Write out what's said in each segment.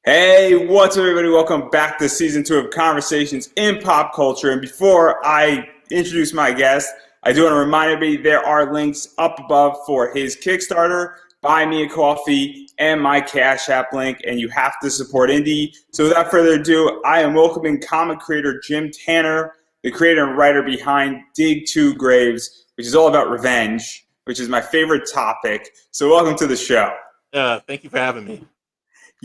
Hey, what's up, everybody? Welcome back to season 2 of Conversations in Pop Culture. And before I introduce my guest, I do want to remind everybody there are links up above for his Kickstarter, Buy Me a Coffee, and my Cash App link. And you have to support indie. So without further ado, I am welcoming comic creator Jim Tanner, the creator and writer behind Dig Two Graves, which is all about revenge, which is my favorite topic. So welcome to the show. Thank you for having me.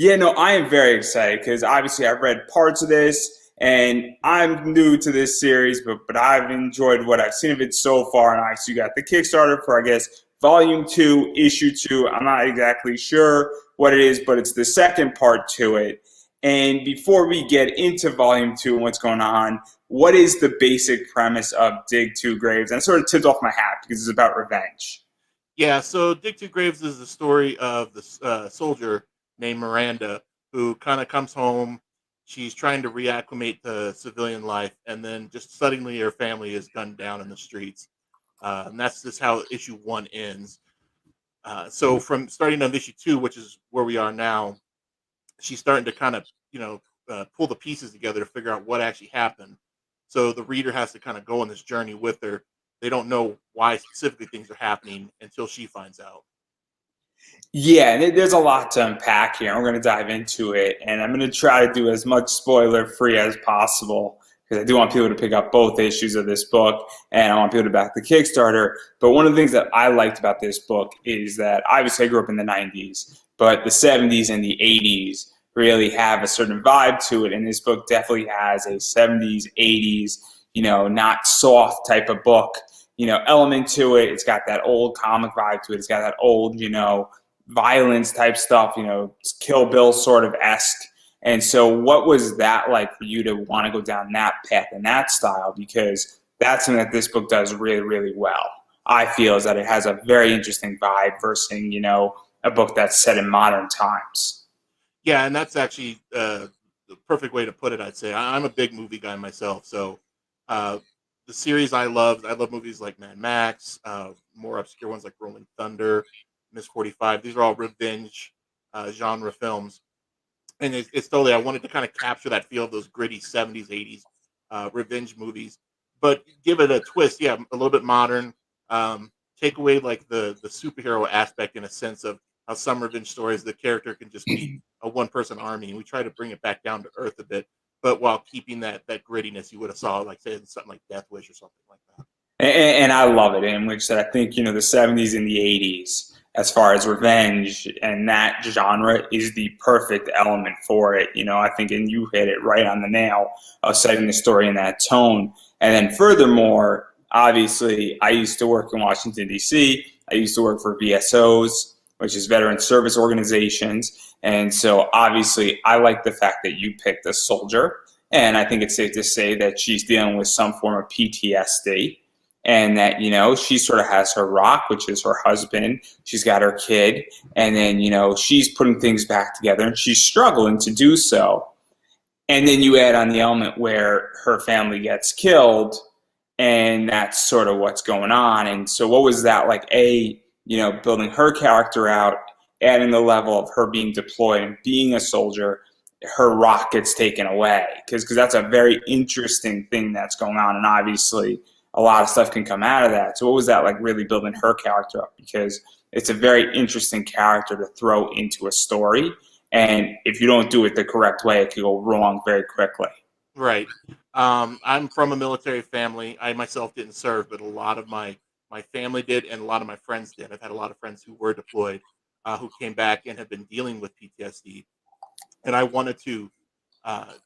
Yeah, no, I am very excited because obviously I've read parts of this and I'm new to this series, but I've enjoyed what I've seen of it so far. And I actually got the Kickstarter for, I guess, Volume 2, Issue 2. I'm not exactly sure what it is, but it's the second part to it. And before we get into Volume 2 and what's going on, what is the basic premise of Dig Two Graves? And I sort of tipped off my hat because it's about revenge. Yeah, so Dig Two Graves is the story of this soldier named Miranda who kind of comes home. She's trying to reacclimate to civilian life, and then just suddenly her family is gunned down in the streets. And that's just how issue 1 ends. So from starting on issue 2, which is where we are now, she's starting to kind of, pull the pieces together to figure out what actually happened. So the reader has to kind of go on this journey with her. They don't know why specifically things are happening until she finds out. Yeah, and there's a lot to unpack here. We're going to dive into it, and I'm going to try to do as much spoiler free as possible because I do want people to pick up both issues of this book, and I want people to back the Kickstarter. But one of the things that I liked about this book is that obviously I grew up in the 90s, but the 70s and the 80s really have a certain vibe to it, and this book definitely has a 70s, 80s, not soft type of book, element to it. It's got that old comic vibe to it. It's got that old, violence type stuff, Kill Bill sort of esque. And so, what was that like for you to want to go down that path and that style? Because that's something that this book does really, really well. I feel is that it has a very interesting vibe versus, a book that's set in modern times. Yeah, and that's actually the perfect way to put it. I'd say I'm a big movie guy myself, so uh, the series I love movies like Mad Max, more obscure ones like Rolling Thunder, Miss 45. These are all revenge genre films, and it's totally. I wanted to kind of capture that feel of those gritty '70s, '80s revenge movies, but give it a twist. Yeah, a little bit modern. Take away like the superhero aspect in a sense of how some revenge stories the character can just be a one person army, and we try to bring it back down to earth a bit, but while keeping that grittiness you would have saw like say in something like Death Wish or something like that. And I love it. In which I think the '70s and the '80s, as far as revenge and that genre, is the perfect element for it. I think, and you hit it right on the nail of setting the story in that tone. And then furthermore, obviously, I used to work in Washington D.C. I used to work for VSOs, which is Veteran Service Organizations, and so obviously, I like the fact that you picked a soldier. And I think it's safe to say that she's dealing with some form of PTSD, and that she sort of has her rock, which is her husband. She's got her kid, and then she's putting things back together and she's struggling to do so. And then you add on the element where her family gets killed, and that's sort of what's going on. And so what was that like? Building her character out, adding the level of her being deployed and being a soldier, her rock gets taken away, because that's a very interesting thing that's going on. And obviously a lot of stuff can come out of that. So what was that like, really building her character up? Because it's a very interesting character to throw into a story, and if you don't do it the correct way, it could go wrong very quickly. Right. I'm from a military family. I myself didn't serve, but a lot of my family did, and a lot of my friends did. I've had a lot of friends who were deployed, who came back and have been dealing with PTSD, and I wanted to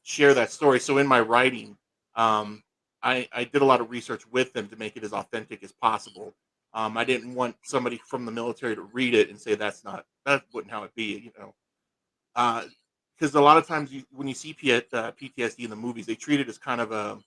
share that story. So in my writing, um, I did a lot of research with them to make it as authentic as possible. I didn't want somebody from the military to read it and say that wouldn't how it be, because a lot of times when you see PTSD in the movies, they treat it as kind of a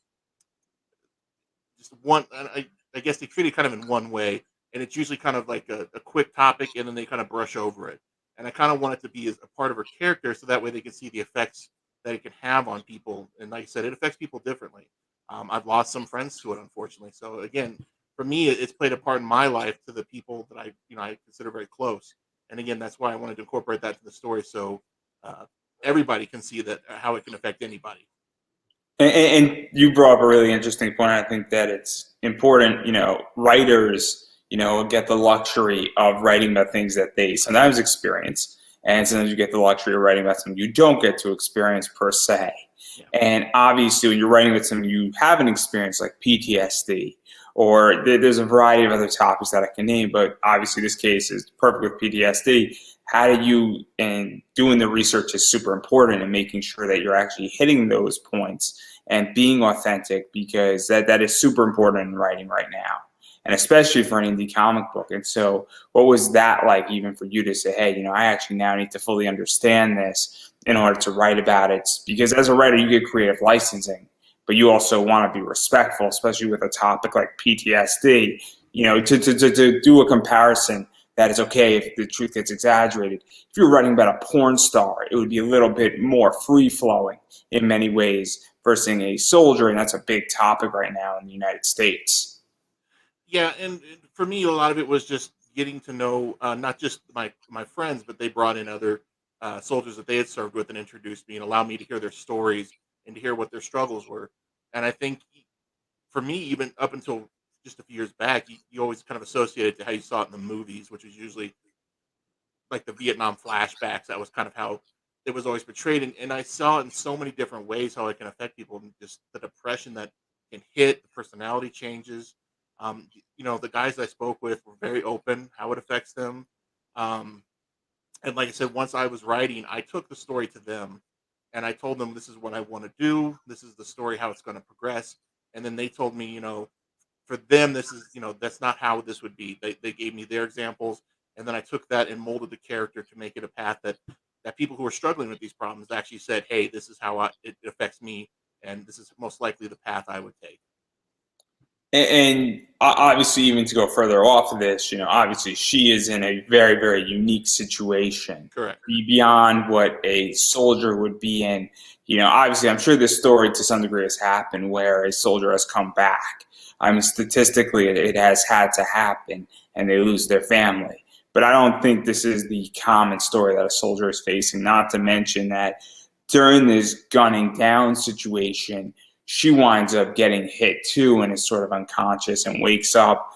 just one. I guess they treat it kind of in one way, and it's usually kind of like a quick topic, and then they kind of brush over it. And I kind of want it to be as a part of her character, so that way they can see the effects that it can have on people. And like I said, it affects people differently. I've lost some friends to it, unfortunately. So again, for me, it's played a part in my life to the people that I consider very close. And again, that's why I wanted to incorporate that to the story. So uh, everybody can see that how it can affect anybody. And you brought up a really interesting point. I think that it's important, writers, get the luxury of writing about things that they sometimes experience. And sometimes you get the luxury of writing about something you don't get to experience per se. Yeah. And obviously, when you're writing about something you haven't experienced, like PTSD, or there's a variety of other topics that I can name, but obviously this case is perfect with PTSD. How do you, and doing the research is super important, and making sure that you're actually hitting those points and being authentic, because that is super important in writing right now, and especially for an indie comic book. And so what was that like, even for you to say, hey, I actually now need to fully understand this in order to write about it? Because as a writer, you get creative licensing, but you also want to be respectful, especially with a topic like PTSD, to do a comparison that is okay if the truth gets exaggerated. If you're writing about a porn star, it would be a little bit more free-flowing in many ways versus a soldier, and that's a big topic right now in the United States. Yeah, and for me, a lot of it was just getting to know not just my friends, but they brought in other soldiers that they had served with and introduced me and allowed me to hear their stories and to hear what their struggles were. And I think for me, even up until just a few years back, you always kind of associate it to how you saw it in the movies, which is usually like the Vietnam flashbacks. That was kind of how it was always portrayed. And I saw it in so many different ways how it can affect people, and just the depression that can hit, the personality changes. The guys I spoke with were very open how it affects them. Um, and like I said, once I was writing, I took the story to them and I told them, this is what I want to do. This is the story, how it's going to progress. And then they told me, for them, this is, that's not how this would be. They gave me their examples. And then I took that and molded the character to make it a path that people who are struggling with these problems actually said, hey, this is how it affects me. And this is most likely the path I would take. And obviously, even to go further off of this, obviously she is in a very, very unique situation. Correct. Beyond what a soldier would be in. Obviously, I'm sure this story to some degree has happened where a soldier has come back. I mean, statistically, it has had to happen, and they lose their family. But I don't think this is the common story that a soldier is facing, not to mention that during this gunning down situation, she winds up getting hit too and is sort of unconscious and wakes up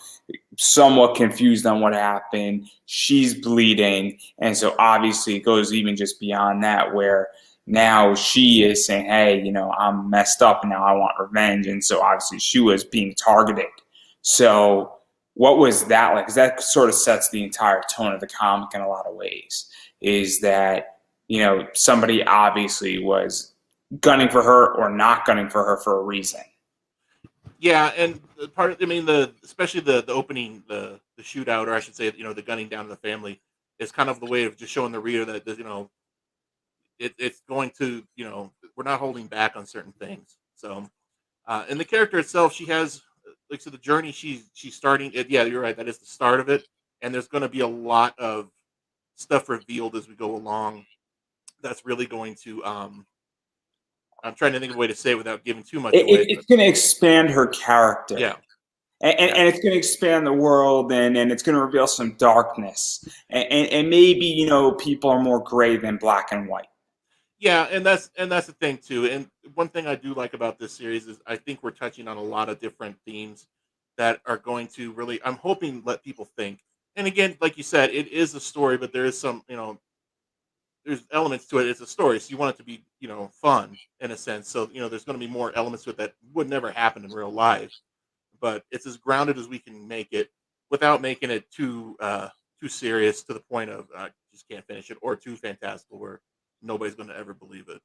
somewhat confused on what happened. She's bleeding. And so obviously it goes even just beyond that, where now she is saying, hey, I'm messed up and now I want revenge. And so obviously she was being targeted. So what was that like? Because that sort of sets the entire tone of the comic in a lot of ways, is that, somebody obviously was gunning for her or not gunning for her for a reason. Yeah, and especially the opening, the shootout, or I should say, the gunning down of the family is kind of the way of just showing the reader that it's going to, we're not holding back on certain things. So, and the character itself, she has, like, so the journey she's starting. Yeah, you're right. That is the start of it, and there's going to be a lot of stuff revealed as we go along. That's really going to I'm trying to think of a way to say it without giving too much away. It's going to expand her character. Yeah. And it's going to expand the world, and it's going to reveal some darkness. And maybe, people are more gray than black and white. Yeah, and that's the thing too. And one thing I do like about this series is I think we're touching on a lot of different themes that are going to really, I'm hoping, let people think. And again, like you said, it is a story, but there is some, there's elements to it. It's a story, so you want it to be, fun in a sense. So, there's going to be more elements to it that would never happen in real life. But it's as grounded as we can make it without making it too serious to the point of I just can't finish it, or too fantastical where nobody's going to ever believe it.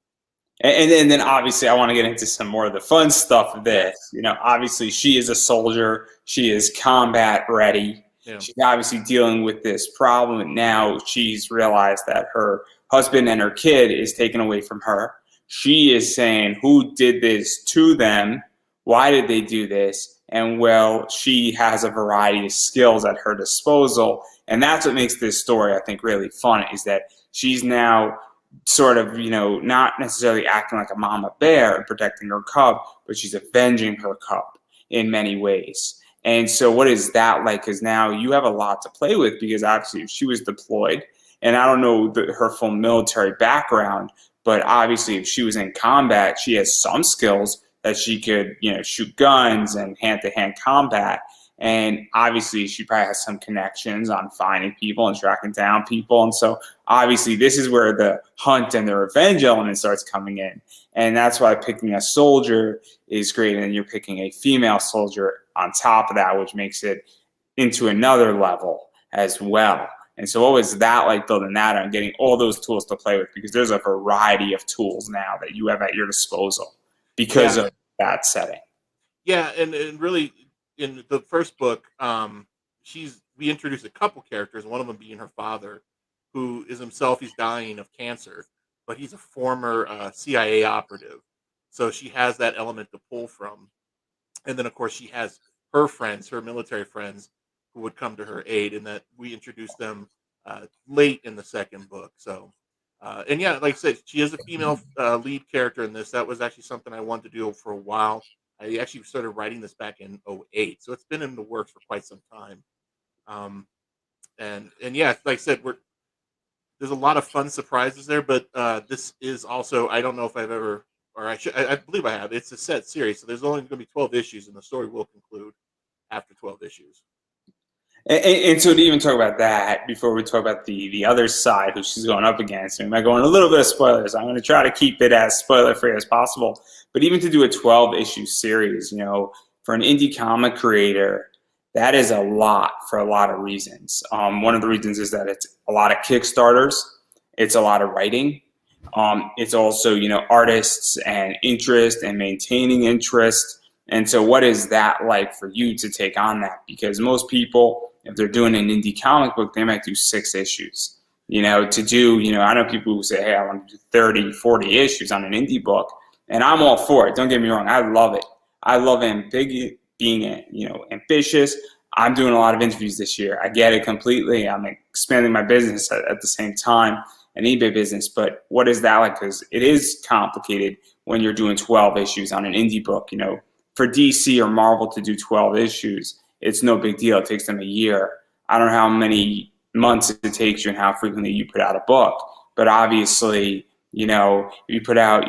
And then obviously I want to get into some more of the fun stuff of this. Obviously she is a soldier. She is combat ready. Yeah. She's obviously dealing with this problem, and now she's realized that her husband and her kid is taken away from her. She is saying, who did this to them? Why did they do this? And well, she has a variety of skills at her disposal. And that's what makes this story, I think, really fun, is that she's now sort of, not necessarily acting like a mama bear and protecting her cub, but she's avenging her cub in many ways. And so what is that like? Because now you have a lot to play with, because obviously if she was deployed, and I don't know her full military background, But obviously, if she was in combat, she has some skills that she could, shoot guns and hand-to-hand combat. And obviously, she probably has some connections on finding people and tracking down people. And so, obviously, this is where the hunt and the revenge element starts coming in. And that's why picking a soldier is great. And you're picking a female soldier on top of that, which makes it into another level as well. And so what was that like building that and getting all those tools to play with? Because there's a variety of tools now that you have at your disposal because of that setting. Yeah, and really in the first book, we introduced a couple characters, one of them being her father, who is himself, he's dying of cancer, but he's a former CIA operative. So she has that element to pull from. And then, of course, she has her friends, her military friends, who would come to her aid, and that we introduced them late in the second book. So, and yeah, like I said, she is a female lead character in this. That was actually something I wanted to do for a while. I actually started writing this back in '08, so it's been in the works for quite some time. And yeah, like I said, there's a lot of fun surprises there, but this is also, I don't know if I've ever, or I believe I have. It's a set series, so there's only going to be 12 issues, and the story will conclude after 12 issues. And so to even talk about that, before we talk about the other side, who she's going up against, we might go in a little bit of spoilers. I'm going to try to keep it as spoiler-free as possible. But even to do a 12-issue series, for an indie comic creator, that is a lot for a lot of reasons. One of the reasons is that it's a lot of Kickstarters. It's a lot of writing. It's also, artists and interest and maintaining interest. And so what is that like for you to take on that? Because most people, if they're doing an indie comic book, they might do 6 issues. To do, I know people who say, hey, I want to do 30, 40 issues on an indie book. And I'm all for it. Don't get me wrong. I love it. I love being, ambitious. I'm doing a lot of interviews this year. I get it completely. I'm expanding my business at the same time, an eBay business. But what is that like? Because it is complicated when you're doing 12 issues on an indie book. For DC or Marvel to do 12 issues, it's no big deal. It takes them a year. I don't know how many months it takes you and how frequently you put out a book. But obviously, if you put out,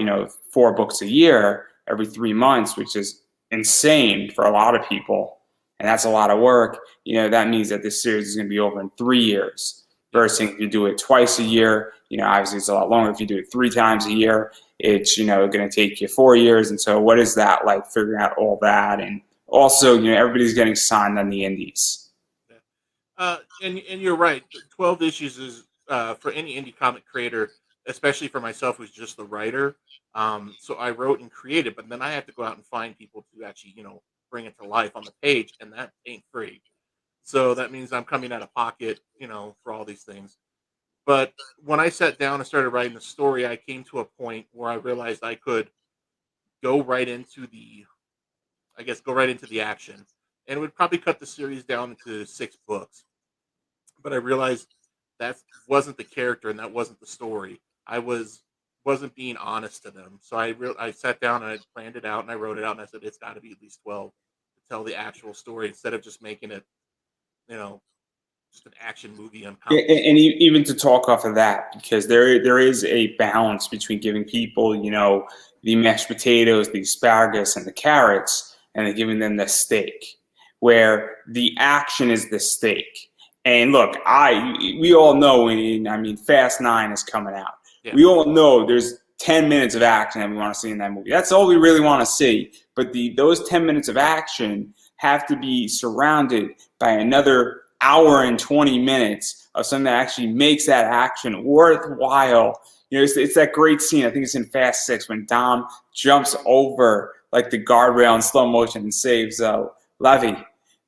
4 books a year every 3 months, which is insane for a lot of people, and that's a lot of work, that means that this series is going to be over in 3 years. Versus if you do it twice a year, obviously it's a lot longer. If you do it 3 times a year, it's, going to take you 4 years. And so what is that like, figuring out all that? And also, everybody's getting signed on the indies. And you're right. 12 issues is, for any indie comic creator, especially for myself, who's just the writer. So I wrote and created, but then I have to go out and find people to actually, bring it to life on the page, and that ain't free. So that means I'm coming out of pocket, for all these things. But when I sat down and started writing the story, I came to a point where I realized I could go right into the action, and it would probably cut the series down into 6 books. But I realized that wasn't the character and that wasn't the story. I wasn't being honest to them. So I sat down and I planned it out and I wrote it out and I said it's got to be at least 12 to tell the actual story instead of just making it, just an action movie on comics. And even to talk off of that, because there is a balance between giving people, the mashed potatoes, the asparagus, and the carrots, and then giving them the steak, where the action is the steak. And look, we all know, Fast 9 is coming out. Yeah. We all know there's 10 minutes of action that we want to see in that movie. That's all we really want to see. But those 10 minutes of action have to be surrounded by another hour and 20 minutes of something that actually makes that action worthwhile. It's that great scene, I think it's in Fast 6, when Dom jumps over like the guardrail in slow motion and saves Levy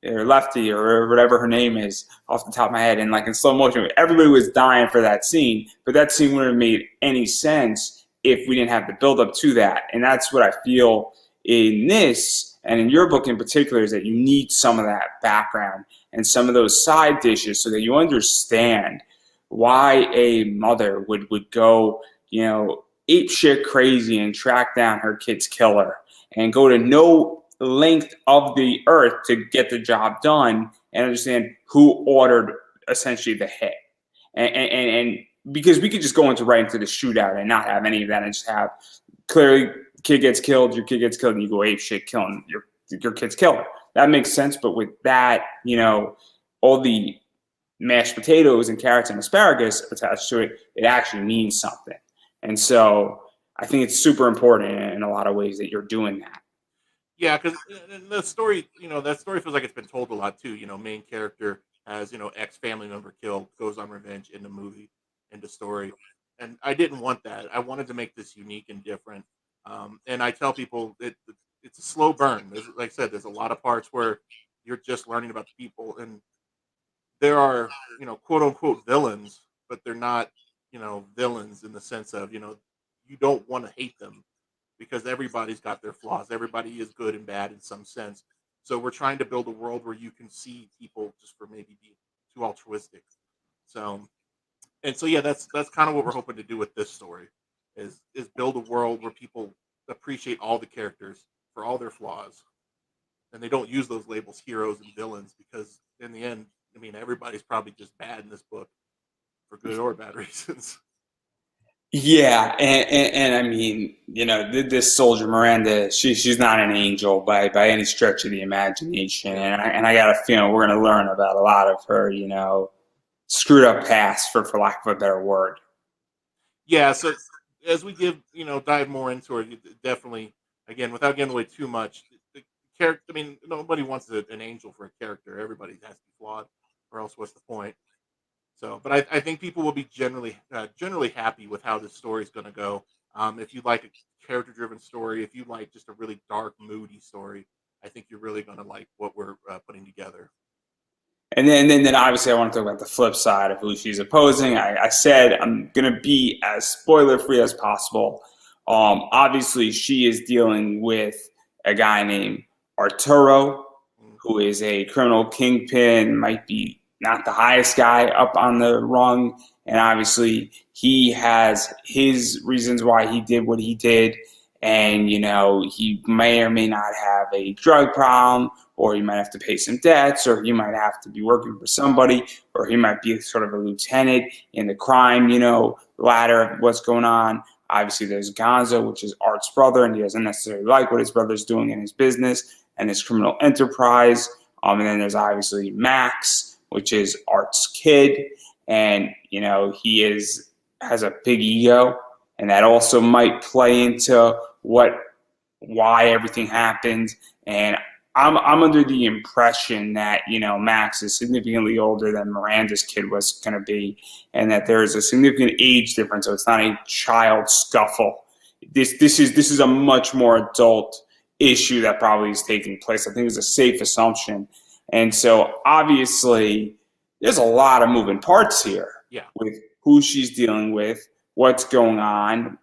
or Lefty or whatever her name is off the top of my head. And like in slow motion, everybody was dying for that scene, but that scene wouldn't have made any sense if we didn't have the build up to that. And that's what I feel in this and in your book in particular, is that you need some of that background and some of those side dishes so that you understand why a mother would go, ape shit crazy and track down her kid's killer and go to no length of the earth to get the job done, and understand who ordered essentially the hit. And because we could just go right into the shootout and not have any of that and just have clearly kid gets killed, your kid gets killed, and you go ape shit killing your kid's killer. That makes sense. But with that, all the mashed potatoes and carrots and asparagus attached to it, it actually means something. And so I think it's super important in a lot of ways that you're doing that. Yeah, because the story, that story feels like it's been told a lot too. Main character has, ex family member killed, goes on revenge in the movie, in the story. And I didn't want that. I wanted to make this unique and different. And I tell people it's a slow burn. Like I said, there's a lot of parts where you're just learning about the people. And there are, quote unquote villains, but they're not, villains in the sense of, you don't want to hate them because everybody's got their flaws. Everybody is good and bad in some sense. So we're trying to build a world where you can see people just for maybe being too altruistic. So, and so yeah, that's kind of what we're hoping to do with this story is build a world where people appreciate all the characters for all their flaws, and they don't use those labels heroes and villains because in the end, I mean, everybody's probably just bad in this book for good or bad reasons. Yeah, and I mean, this soldier Miranda, she's not an angel by any stretch of the imagination, and I got a feeling we're going to learn about a lot of her, screwed up past, for lack of a better word. Yeah, so as we dive more into it, definitely, again, without giving away too much, the character. I mean, nobody wants an angel for a character. Everybody has to be flawed, or else what's the point? So, but I think people will be generally happy with how this story is going to go. If you like a character-driven story, if you like just a really dark, moody story, I think you're really going to like what we're putting together. And then obviously I want to talk about the flip side of who she's opposing. I said I'm going to be as spoiler-free as possible. Obviously, she is dealing with a guy named Arturo, who is a criminal kingpin, might be not the highest guy up on the rung. And obviously, he has his reasons why he did what he did. And, he may or may not have a drug problem, or he might have to pay some debts, or he might have to be working for somebody, or he might be sort of a lieutenant in the crime, ladder of what's going on. Obviously, there's Gonzo, which is Art's brother, and he doesn't necessarily like what his brother's doing in his business and his criminal enterprise. And then there's obviously Max, which is Art's kid, and he has a big ego, and that also might play into why everything happened. And I'm under the impression that Max is significantly older than Miranda's kid was going to be, and that there is a significant age difference, so it's not a child scuffle. This is a much more adult issue that probably is taking place. I think it's a safe assumption. And so obviously there's a lot of moving parts here. Yeah. With who she's dealing with, what's going on,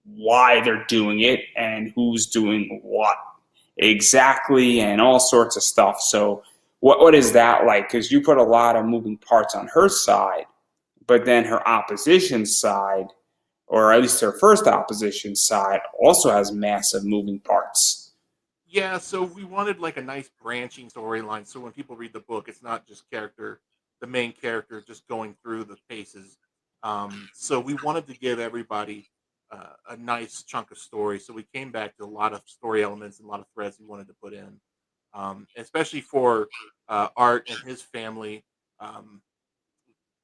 why they're doing it, and who's doing what exactly, and all sorts of stuff. So what is that like? Because you put a lot of moving parts on her side, but then her opposition side, or at least her first opposition side, also has massive moving parts. Yeah, so we wanted like a nice branching storyline. So when people read the book, it's not just the main character just going through the paces. So we wanted to give everybody a nice chunk of story. So we came back to a lot of story elements and a lot of threads we wanted to put in, especially for Art and his family.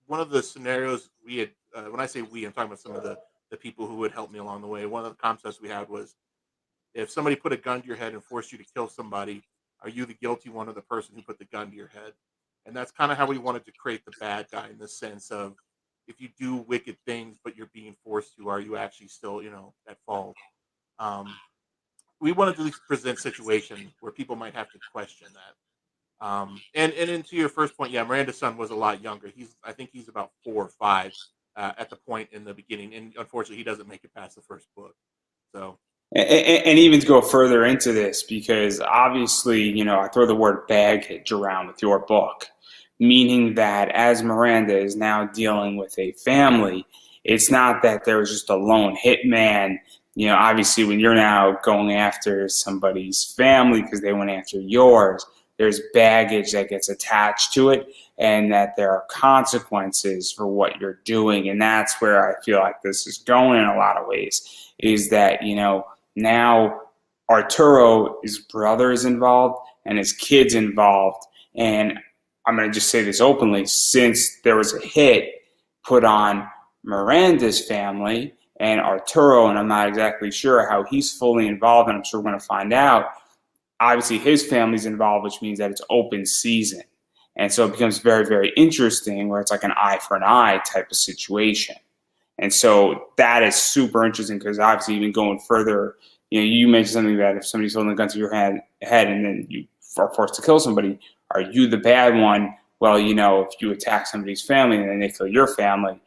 One of the scenarios we had, when I say we, I'm talking about some of the people who would help me along the way. One of the concepts we had was, if somebody put a gun to your head and forced you to kill somebody, are you the guilty one or the person who put the gun to your head? And that's kind of how we wanted to create the bad guy, in the sense of, if you do wicked things but you're being forced to, are you actually still, at fault? We wanted to at least present situations where people might have to question that. And to your first point, yeah, Miranda's son was a lot younger. I think he's about 4 or 5 at the point in the beginning, and unfortunately, he doesn't make it past the first book. So. And even to go further into this, because obviously, I throw the word baggage around with your book, meaning that as Miranda is now dealing with a family, it's not that there was just a lone hitman. Obviously, when you're now going after somebody's family because they went after yours, there's baggage that gets attached to it, and that there are consequences for what you're doing. And that's where I feel like this is going in a lot of ways, is that, now Arturo's brother is involved and his kids involved. And I'm going to just say this openly, since there was a hit put on Miranda's family and Arturo, and I'm not exactly sure how he's fully involved, and I'm sure we're going to find out. Obviously, his family's involved, which means that it's open season. And so it becomes very, very interesting where it's like an eye for an eye type of situation. And so that is super interesting because obviously even going further, you mentioned something that if somebody's holding a gun to your head and then you are forced to kill somebody, are you the bad one? Well, if you attack somebody's family and then they kill your family,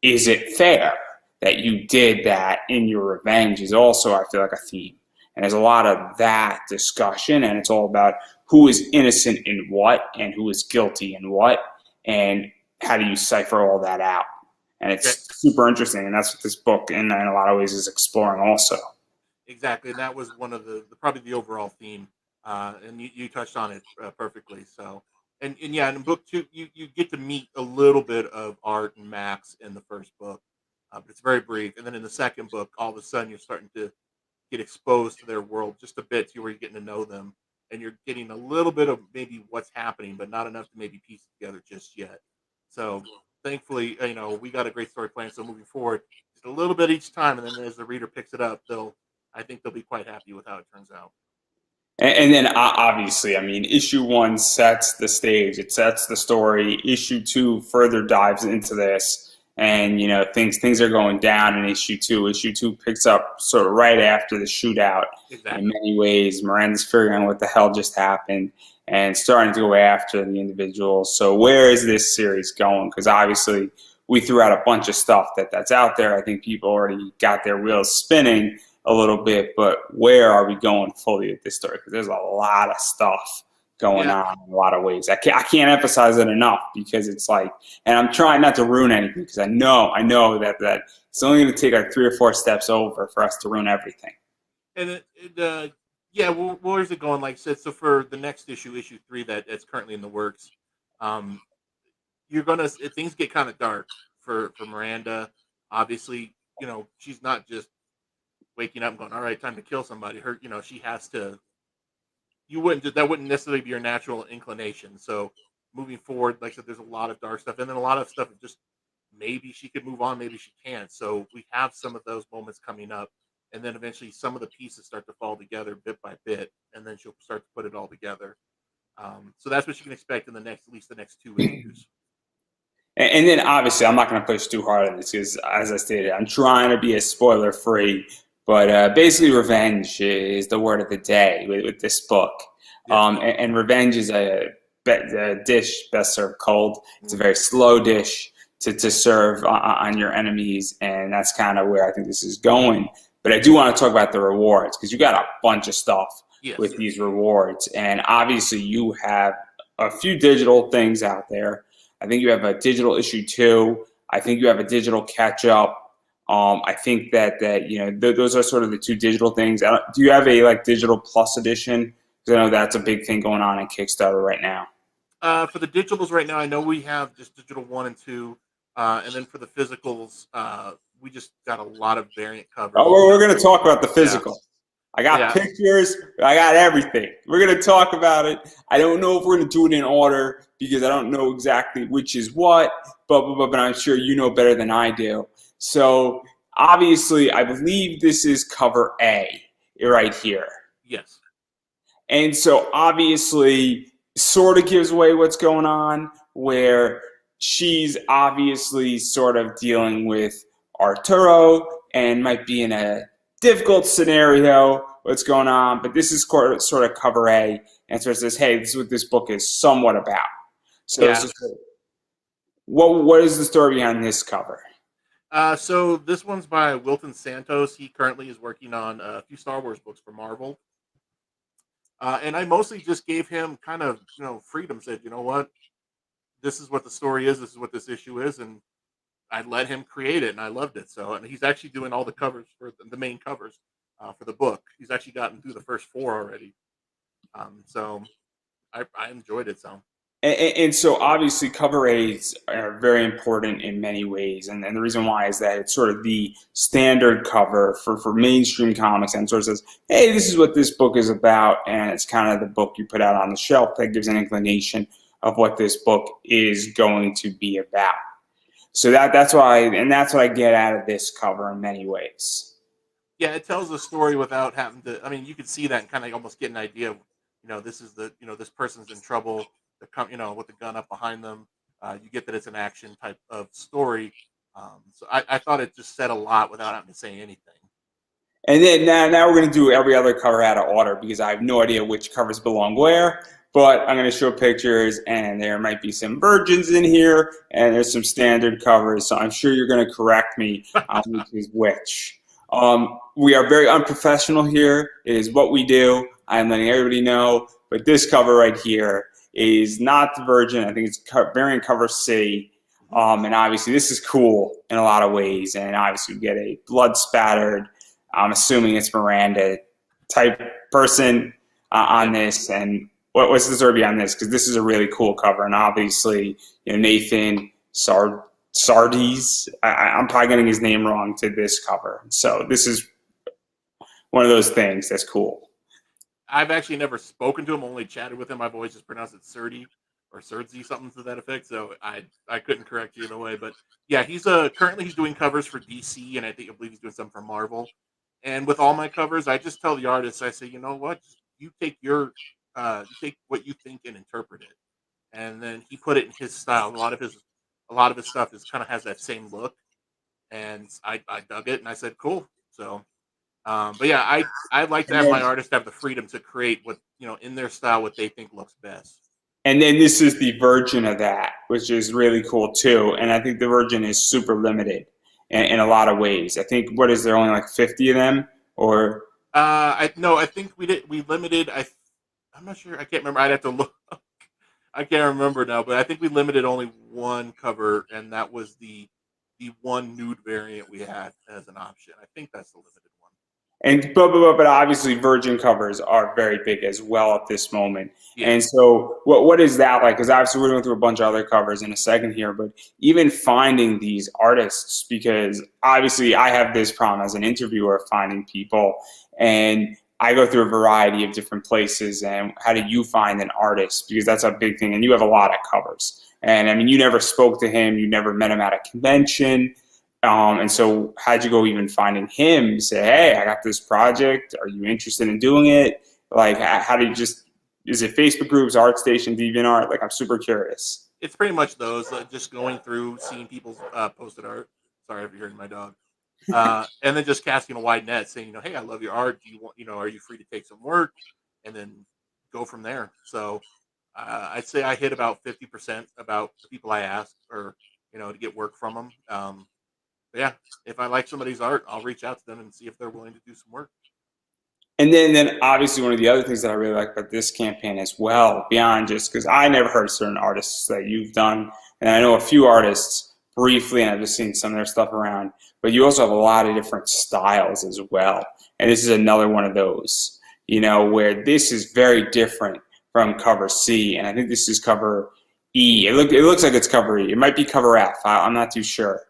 is it fair that you did that in your revenge is also, I feel like, a theme. And there's a lot of that discussion, and it's all about who is innocent in what and who is guilty in what, and how do you cipher all that out. And it's super interesting, and that's what this book, in a lot of ways, is exploring also. Exactly, and that was one of the probably the overall theme, and you touched on it perfectly. So, and yeah, in book 2, you get to meet a little bit of Art and Max in the first book, but it's very brief. And then in the second book, all of a sudden you're starting to get exposed to their world just a bit, to where you're getting to know them, and you're getting a little bit of maybe what's happening, but not enough to maybe piece it together just yet. So thankfully, we got a great story plan. So moving forward, just a little bit each time, and then as the reader picks it up, I think they'll be quite happy with how it turns out. And then obviously, I mean, issue 1 sets the stage, it sets the story. Issue 2 further dives into this, and things are going down in issue 2. Issue 2 picks up sort of right after the shootout. Exactly. In many ways, Miranda's figuring out what the hell just happened and starting to go after the individuals. So where is this series going? Because obviously we threw out a bunch of stuff that's out there. I think people already got their wheels spinning a little bit, but where are we going fully with this story? Because there's a lot of stuff going on in a lot of ways. I can't emphasize it enough, because it's like, and I'm trying not to ruin anything, because I know that it's only going to take like 3 or 4 steps over for us to ruin everything. And where's it going? Like I said, so for the next issue 3, that's currently in the works, things get kind of dark for Miranda. Obviously, she's not just waking up and going, all right, time to kill somebody. She has to. That wouldn't necessarily be your natural inclination. So moving forward, like I said, there's a lot of dark stuff, and then a lot of stuff that just maybe she could move on, maybe she can't. So we have some of those moments coming up, and then eventually some of the pieces start to fall together bit by bit, and then she'll start to put it all together. So that's what you can expect in at least the next 2 issues. And then obviously, I'm not going to push too hard on this because, as I stated, I'm trying to be as spoiler free. But basically, revenge is the word of the day with this book. And revenge is a dish best served cold. It's a very slow dish to serve on your enemies, and that's kind of where I think this is going. But I do want to talk about the rewards, because you got a bunch of stuff with these rewards. And obviously, you have a few digital things out there. I think you have a digital issue 2. I think you have a digital catch-up. I think that those are sort of the 2 digital things. Do you have a digital plus edition? Because I know that's a big thing going on in Kickstarter right now. For the digitals right now, I know we have just digital 1 and 2, and then for the physicals, we just got a lot of variant covers. Oh, we're going to talk about the physical. Yeah. I got pictures. I got everything. We're going to talk about it. I don't know if we're going to do it in order, because I don't know exactly which is what, but I'm sure you know better than I do. So obviously, I believe this is cover A right here. Yes. And so obviously, sort of gives away what's going on, where she's obviously sort of dealing with Arturo and might be in a difficult scenario, what's going on. But this is sort of cover A, and so it says, hey, this is what this book is somewhat about. So what is the story behind this cover? So this one's by Wilton Santos. He currently is working on a few Star Wars books for Marvel. And I mostly just gave him kind of, freedom. Said, you know what, this is what the story is. This is what this issue is, and I let him create it, and I loved it. So, and he's actually doing all the covers for the main covers for the book. He's actually gotten through the first 4 already. So I enjoyed it. So And so obviously cover aids are very important in many ways. And the reason why is that it's sort of the standard cover for mainstream comics and sort of says, hey, this is what this book is about. And it's kind of the book you put out on the shelf that gives an inclination of what this book is going to be about. So that's why, and that's what I get out of this cover in many ways. yeah, it tells a story without having to. I mean, you could see that and kind of almost get an idea of, this is the, this person's in trouble. They're with the gun up behind them. You get that it's an action type of story. So I thought it just said a lot without having to say anything. And then now we're going to do every other cover out of order because I have no idea which covers belong where. But I'm going to show pictures, and there might be some virgins in here, and there's some standard covers. So I'm sure you're going to correct me on which is which. We are very unprofessional here. It is what we do. I'm letting everybody know. But this cover right here is not the Virgin. I think it's variant cover C. And obviously, this is cool in a lot of ways. And obviously, we get a blood spattered, I'm assuming it's Miranda type person on this. And what's the Zerby on this? Because this is a really cool cover. And obviously, Nathan Sardes, I'm probably getting his name wrong to this cover. So this is one of those things that's cool. I've actually never spoken to him, only chatted with him. I've always just pronounced it Surdy or Surdsy, something to that effect. So I couldn't correct you in a way. But yeah, he's currently he's doing covers for DC, and I believe he's doing some for Marvel. And with all my covers, I just tell the artists, I say, you know what, you take you take what you think and interpret it. And then he put it in his style. A lot of his stuff is kind of has that same look, and I dug it, and I said, cool. So, but yeah, I'd like to have my artists have the freedom to create what in their style what they think looks best. And then this is the Virgin of that, which is really cool too. And I think the Virgin is super limited in a lot of ways. I think what is there only like 50 of them, or I think we limited. I'm not sure. I can't remember. I'd have to look. I can't remember now, but I think we limited only one cover, and that was the one nude variant we had as an option. I think that's the limited one. and but obviously Virgin covers are very big as well at this moment. Yeah. And so what is that like? Because obviously we're going through a bunch of other covers in a second here, but even finding these artists, because obviously I have this problem as an interviewer of finding people, and I go through a variety of different places. And how do you find an artist? Because that's a big thing, and you have a lot of covers. And I mean, you never spoke to him, you never met him at a convention. And so how'd you go even finding him? Say, hey, I got this project. Are you interested in doing it? Like, how do you is it Facebook groups, ArtStation, DeviantArt? Like, I'm super curious. It's pretty much those, just going through, seeing people's posted art. Sorry if you're hearing my dog. And then just casting a wide net, saying, hey, I love your art. Do you want, are you free to take some work? And then go from there. So I'd say I hit about 50% about the people I ask, or to get work from them. But yeah, if I like somebody's art, I'll reach out to them and see if they're willing to do some work. And then obviously one of the other things that I really like about this campaign as well, beyond just because I never heard of certain artists that you've done, and I know a few artists briefly, and I've just seen some of their stuff around, but you also have a lot of different styles as well. And this is another one of those, where this is very different from cover C, and I think this is cover E. It looks like it's cover E. It might be cover F. I'm not too sure.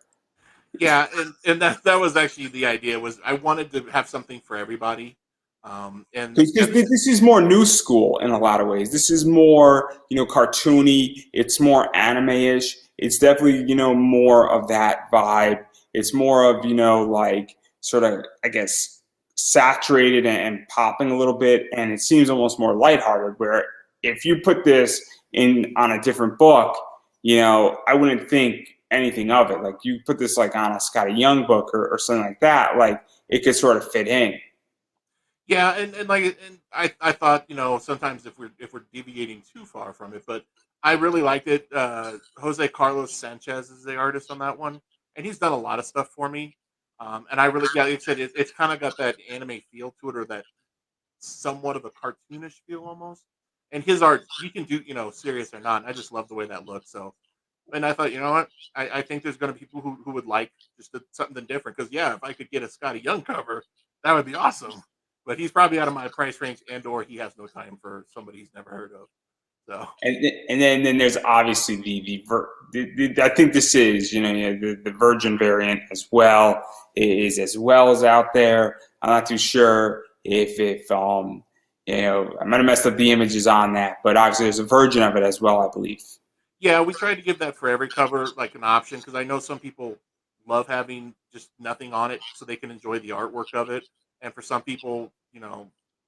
Yeah, and that was actually the idea. Was I wanted to have something for everybody. And this is more new school in a lot of ways. This is more, cartoony. It's more anime-ish. It's definitely, more of that vibe. It's more of, like sort of, I guess, saturated and popping a little bit. And it seems almost more lighthearted, where if you put this on a different book, I wouldn't think anything of it. Like you put this like on a Scotty Young book or something like that, like it could sort of fit in. Yeah, and I thought, sometimes if we're deviating too far from it, but I really liked it. Jose Carlos Sanchez is the artist on that one, and he's done a lot of stuff for me. And I really, yeah, like I said, it's kind of got that anime feel to it, or that somewhat of a cartoonish feel almost. And his art, you can do, serious or not. I just love the way that looks. So, and I thought, you know what, I think there's going to be people who would like just something different. Because yeah, if I could get a Scotty Young cover, that would be awesome. But he's probably out of my price range, and or he has no time for somebody he's never heard of. So and then there's obviously I think this is the Virgin variant as well is as well as out there. I'm not too sure if I might have messed up the images on that, but obviously there's a Virgin of it as well, I believe. yeah, we tried to give that for every cover like an option because I know some people love having just nothing on it so they can enjoy the artwork of it, and for some people,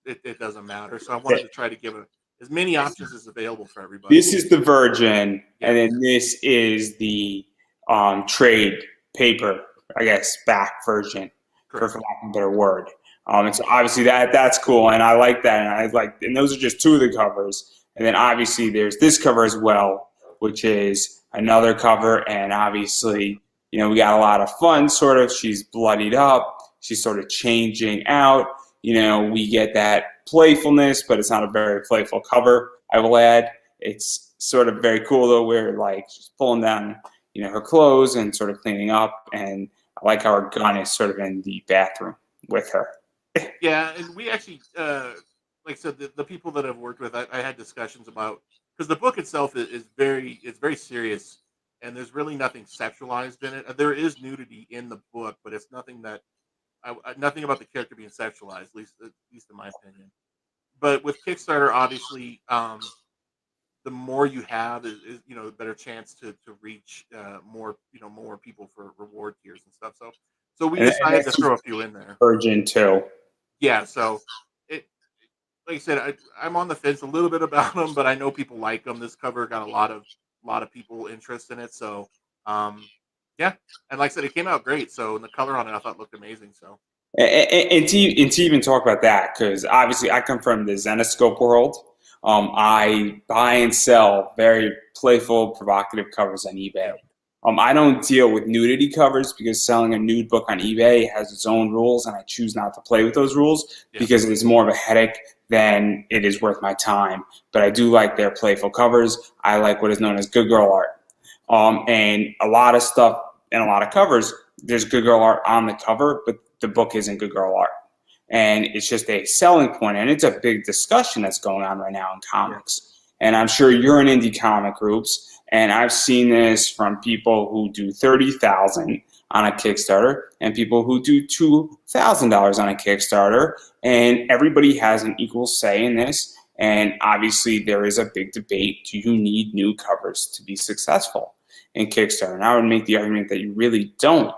it doesn't matter. So I wanted to try to give as many options as available for everybody. This is the Virgin, Yeah, and then this is the trade paper, I guess, back version, for correct. lack of a better word. And so obviously that's cool, and I like that, and those are just two of the covers, and then obviously there's this cover as well, which is another cover, and obviously we got a lot of fun. Sort of, she's bloodied up, she's sort of changing out. We get that playfulness, but it's not a very playful cover, I will add. It's sort of very cool though, where like she's pulling down, her clothes and sort of cleaning up, and I like how her gun is sort of in the bathroom with her. Yeah, and we actually, like I said, the people that I've worked with, I had discussions about because the book itself is it's very serious, and there's really nothing sexualized in it. There is nudity in the book, but it's nothing that nothing about the character being sexualized, at least in my opinion. But with Kickstarter, obviously, the more you have is the better chance to reach more people for reward tiers and stuff. So we And decided to that's throw a few in there. Virgin too. Yeah, so it like I said, I'm on the fence a little bit about them, but I know people like them. This cover got a lot of people interest in it, so yeah. And like I said, it came out great. So and the color on it, I thought looked amazing. So And to even talk about that, because obviously I come from the Zenescope world. I buy and sell very playful, provocative covers on eBay. yeah, I don't deal with nudity covers because selling a nude book on eBay has its own rules, and I choose not to play with those rules yeah, because it is more of a headache than it is worth my time. But I do like their playful covers. I like what is known as good girl art. And a lot of stuff and a lot of covers, there's good girl art on the cover, but the book isn't good girl art. And it's just a selling point, and it's a big discussion that's going on right now in yeah. comics. And I'm sure you're in indie comic groups, and I've seen this from people who do $30,000 on a Kickstarter and people who do $2,000 on a Kickstarter, and everybody has an equal say in this. And obviously, there is a big debate: do you need new covers to be successful in Kickstarter? And I would make the argument that you really don't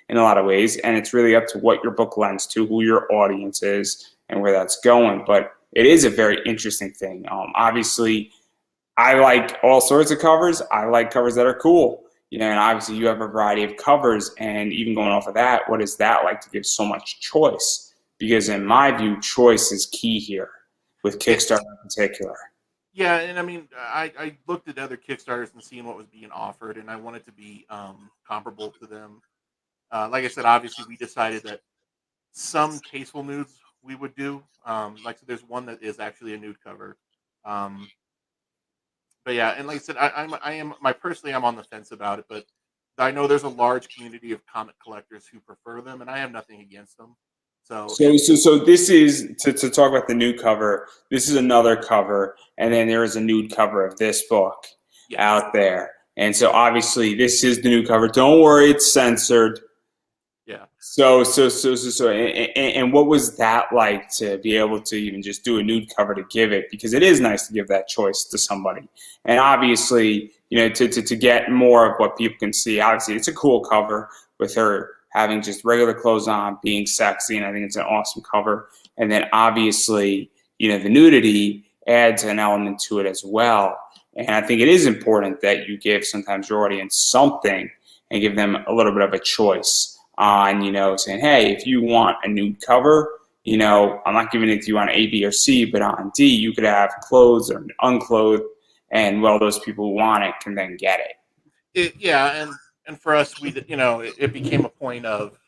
in a lot of ways, and it's really up to what your book lends to, who your audience is, and where that's going. But it is a very interesting thing. Obviously, I like all sorts of covers. I like covers that are cool, and obviously you have a variety of covers. And even going off of that, what is that like to give so much choice? Because in my view, choice is key here with Yeah, Kickstarter in particular. yeah, and I mean, I looked at other Kickstarters and seeing what was being offered, and I wanted to be comparable to them. Like I said, obviously, we decided that some tasteful nudes we would do. Like so there's one that is actually a nude cover. Um, but yeah, and like I said, I personally I'm on the fence about it, but I know there's a large community of comic collectors who prefer them, and I have nothing against them. So So this is to talk about the nude cover. This is another cover, and then there is a nude cover of this book yes, out there. And so obviously this is the new cover. Don't worry, it's censored. yeah. And what was that like to be able to even just do a nude cover to give it? Because it is nice to give that choice to somebody. And obviously, to get more of what people can see, obviously it's a cool cover with her having just regular clothes on, being sexy, and I think it's an awesome cover. And then obviously, the nudity adds an element to it as well. And I think it is important that you give sometimes your audience something and give them a little bit of a choice on, saying, hey, if you want a nude cover, I'm not giving it to you on A, B, or C, but on D, you could have clothes or unclothed, and well, those people who want it can then get it. Yeah, and for us, it became a point of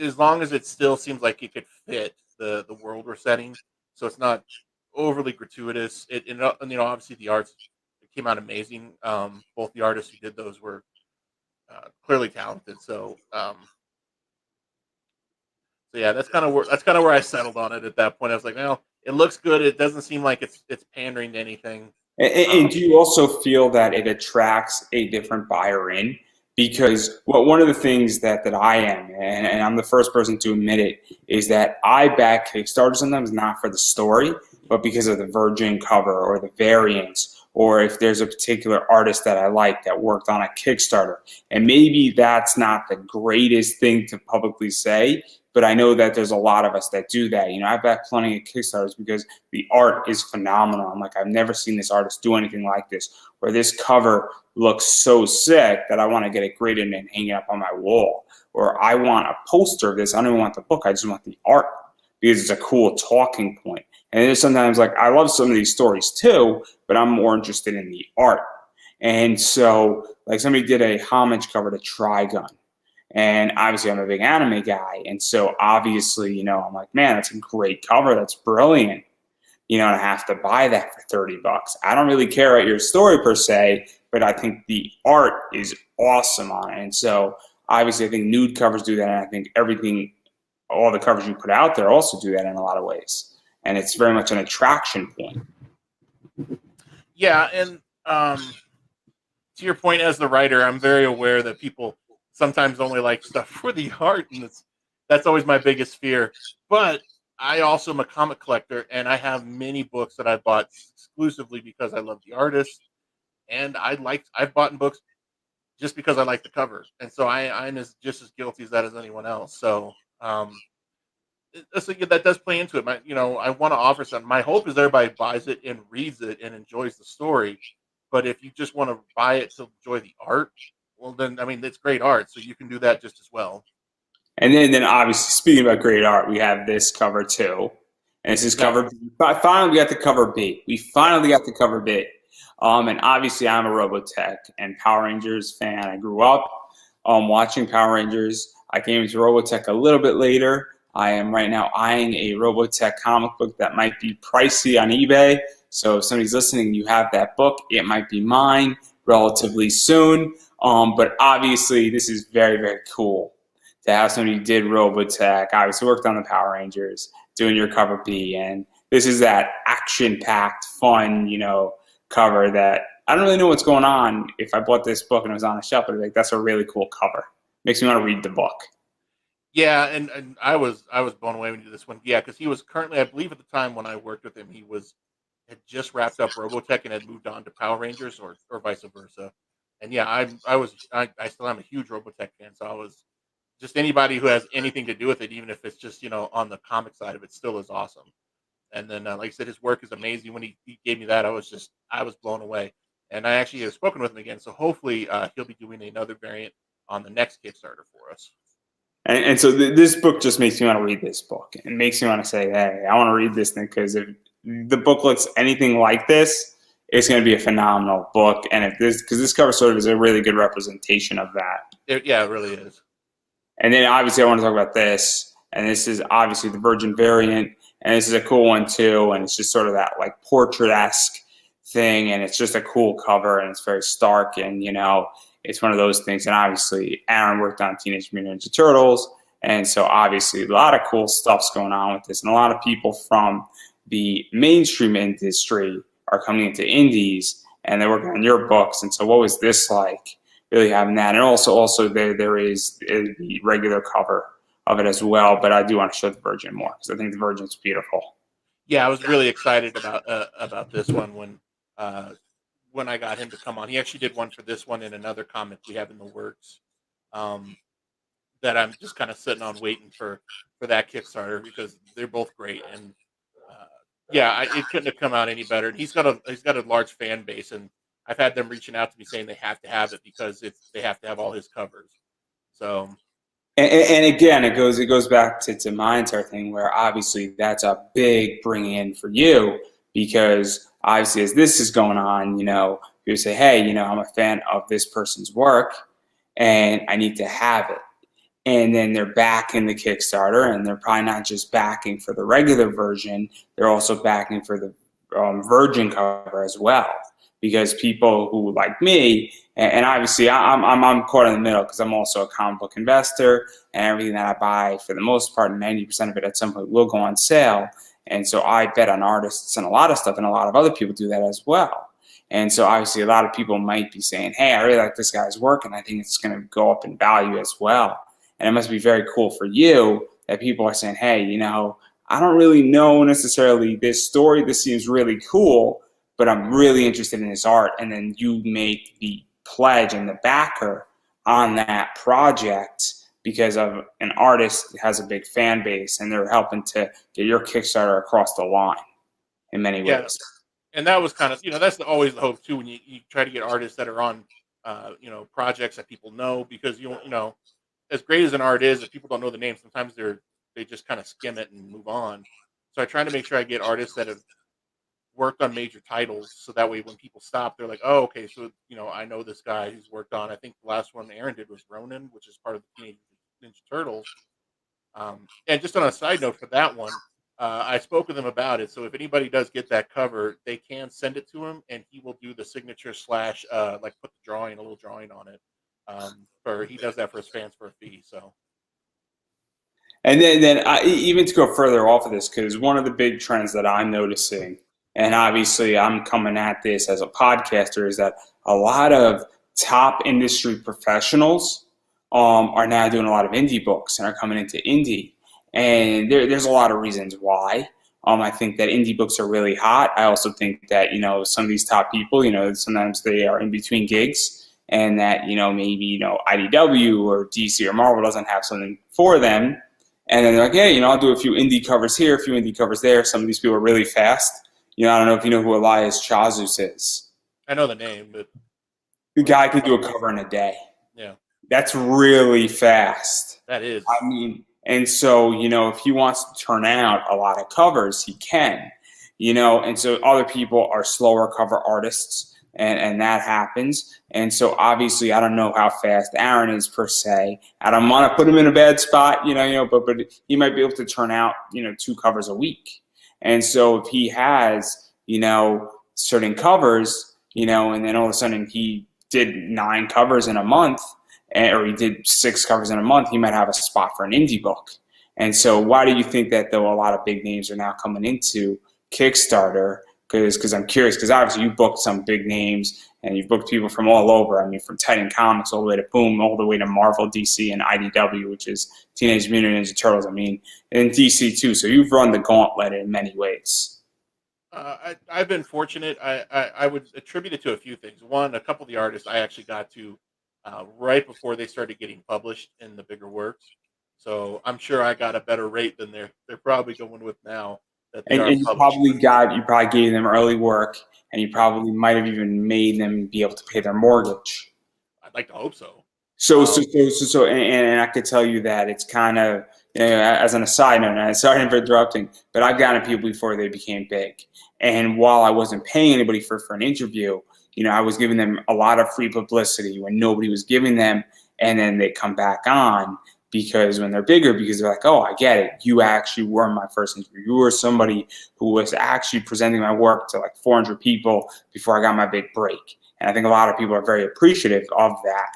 as long as it still seems like it could fit the world we're setting, so it's not overly gratuitous. And obviously the arts it came out amazing. Both the artists who did those were clearly talented. So yeah, that's kind of where I settled on it at that point. I was like, well, it looks good. It doesn't seem like it's pandering to anything. And do you also feel that it attracts a different buyer in? Because one of the things that I am, and I'm the first person to admit it, is that I back Kickstarter sometimes not for the story, but because of the Virgin cover or the variants, or if there's a particular artist that I like that worked on a Kickstarter. And maybe that's not the greatest thing to publicly say, but I know that there's a lot of us that do that. I back plenty of Kickstarters because the art is phenomenal. I'm like, I've never seen this artist do anything like this, where this cover looks so sick that I want to get it graded and hang it up on my wall. Or I want a poster of this. I don't even want the book. I just want the art because it's a cool talking point. And there's sometimes like, I love some of these stories too, but I'm more interested in the art. And so like somebody did a homage cover to Trigun. And obviously I'm a big anime guy. And so obviously, I'm like, man, that's a great cover. That's brilliant. And I have to buy that for $30. I don't really care about your story per se, but I think the art is awesome on it. And so obviously I think nude covers do that. And I think all the covers you put out there also do that in a lot of ways. And it's very much an attraction point. Yeah. And to your point as the writer, I'm very aware that people sometimes only like stuff for the art. And that's always my biggest fear. But I also am a comic collector, and I have many books that I bought exclusively because I love the artist, and I've bought books just because I like the cover, and so I'm just as guilty as that as anyone else. So, that does play into it. I want to offer something. My hope is everybody buys it and reads it and enjoys the story. But if you just want to buy it to enjoy the art, well, then it's great art, so you can do that just as well. And then obviously, speaking about great art, we have this cover too. And this is cover B. Finally, we got the cover B. And obviously, I'm a Robotech and Power Rangers fan. I grew up watching Power Rangers. I came into Robotech a little bit later. I am right now eyeing a Robotech comic book that might be pricey on eBay. So if somebody's listening, you have that book, it might be mine relatively soon. But obviously, this is very, very cool to have somebody who did Robotech, obviously worked on the Power Rangers, doing your cover B. And this is that action-packed, fun, cover that I don't really know what's going on. If I bought this book and it was on a shelf, I'd be like, that's a really cool cover. Makes me want to read the book. Yeah, and I was blown away when he did this one. Yeah, because he was currently, I believe at the time when I worked with him, had just wrapped up Robotech and had moved on to Power Rangers or vice versa. And yeah, I still am a huge Robotech fan, so I was just anybody who has anything to do with it, even if it's just, on the comic side of it, still is awesome. And then, like I said, his work is amazing. When he gave me that, I was blown away. And I actually have spoken with him again, so hopefully he'll be doing another variant on the next Kickstarter for us. And so this book just makes me want to read this book. It makes me want to say, hey, I want to read this thing because if the book looks anything like this, it's going to be a phenomenal book. And because this cover sort of is a really good representation of that. It really is. And then obviously I want to talk about this. And this is obviously the Virgin variant. And this is a cool one too. And it's just sort of that like portrait-esque thing. And it's just a cool cover. And it's very stark. And, it's one of those things. And obviously Aaron worked on Teenage Mutant Ninja Turtles. And so obviously a lot of cool stuff's going on with this. And a lot of people from the mainstream industry are coming into indies. And they're working on your books. And so what was this like? Really having that, and also there is the regular cover of it as well. But I do want to show the Virgin more because I think the Virgin's beautiful. Yeah, I was really excited about this one when I got him to come on. He actually did one for this one and another comic we have in the works that I'm just kind of sitting on waiting for that Kickstarter because they're both great. And it couldn't have come out any better. And he's got a large fan base, and I've had them reaching out to me saying they have to have it because they have to have all his covers. So, and again, it goes back to my entire thing where obviously that's a big bring in for you because obviously as this is going on, you say, hey, I'm a fan of this person's work and I need to have it. And then they're backing the Kickstarter, and they're probably not just backing for the regular version; they're also backing for the Virgin cover as well. because people who like me, and obviously I'm caught in the middle because I'm also a comic book investor, and everything that I buy for the most part, 90% of it at some point will go on sale. And so I bet on artists and a lot of stuff, and a lot of other people do that as well. And so obviously a lot of people might be saying, hey, I really like this guy's work, and I think it's going to go up in value as well. And it must be very cool for you that people are saying, hey, I don't really know necessarily this story. This seems really cool, but I'm really interested in his art. And then you make the pledge and the backer on that project because of an artist has a big fan base, and they're helping to get your Kickstarter across the line in many Yeah, ways. and that was kind of that's always the hope too when you try to get artists that are on projects that people know, because as great as an art is, if people don't know the name, sometimes they just kind of skim it and move on. So I try to make sure I get artists that have worked on major titles, so that way when people stop, they're like, oh, okay, so I know this guy who's worked on. I think the last one Aaron did was Ronin, which is part of the Teenage Ninja Turtles. And just on a side note for that one, I spoke with him about it. So if anybody does get that cover, they can send it to him, and he will do the signature / like put the a little drawing on it. He does that for his fans for a fee. So. And then even to go further off of this, because one of the big trends that I'm noticing, and obviously I'm coming at this as a podcaster, is that a lot of top industry professionals are now doing a lot of indie books and are coming into indie. And there's a lot of reasons why. I think that indie books are really hot. I also think that, some of these top people, sometimes they are in between gigs, and that, maybe, IDW or DC or Marvel doesn't have something for them. And then they're like, hey, I'll do a few indie covers here, a few indie covers there. Some of these people are really fast. I don't know if you know who Elias Chazus is. I know the name, but the guy could do a cover in a day. Yeah. That's really fast. That is. I mean, and so, if he wants to turn out a lot of covers, he can, and so other people are slower cover artists, and that happens. And so obviously I don't know how fast Aaron is per se. I don't want to put him in a bad spot, but he might be able to turn out, 2 covers a week. And so if he has, certain covers, and then all of a sudden he did 9 covers in a month, or he did 6 covers in a month, he might have a spot for an indie book. And so why do you think that, though, a lot of big names are now coming into Kickstarter? Because I'm curious, because obviously you booked some big names, and you've booked people from all over. I mean, from Titan Comics all the way to Boom, all the way to Marvel, DC, and IDW, which is Teenage Mutant Ninja Turtles. I mean, and DC too. So you've run the gauntlet in many ways. I've been fortunate. I would attribute it to a few things. One, a couple of the artists I actually got to right before they started getting published in the bigger works. So I'm sure I got a better rate than they're probably going with now. And you probably gave them early work, and you probably might have even made them be able to pay their mortgage. I'd like to hope so. So, and I could tell you that it's kind of, as an aside note, and I'm sorry for interrupting, but I've gotten people before they became big. And while I wasn't paying anybody for an interview, I was giving them a lot of free publicity when nobody was giving them, and then they come back on. Because when they're bigger, because they're like, oh, I get it. You actually were my first interview. You were somebody who was actually presenting my work to like 400 people before I got my big break. And I think a lot of people are very appreciative of that.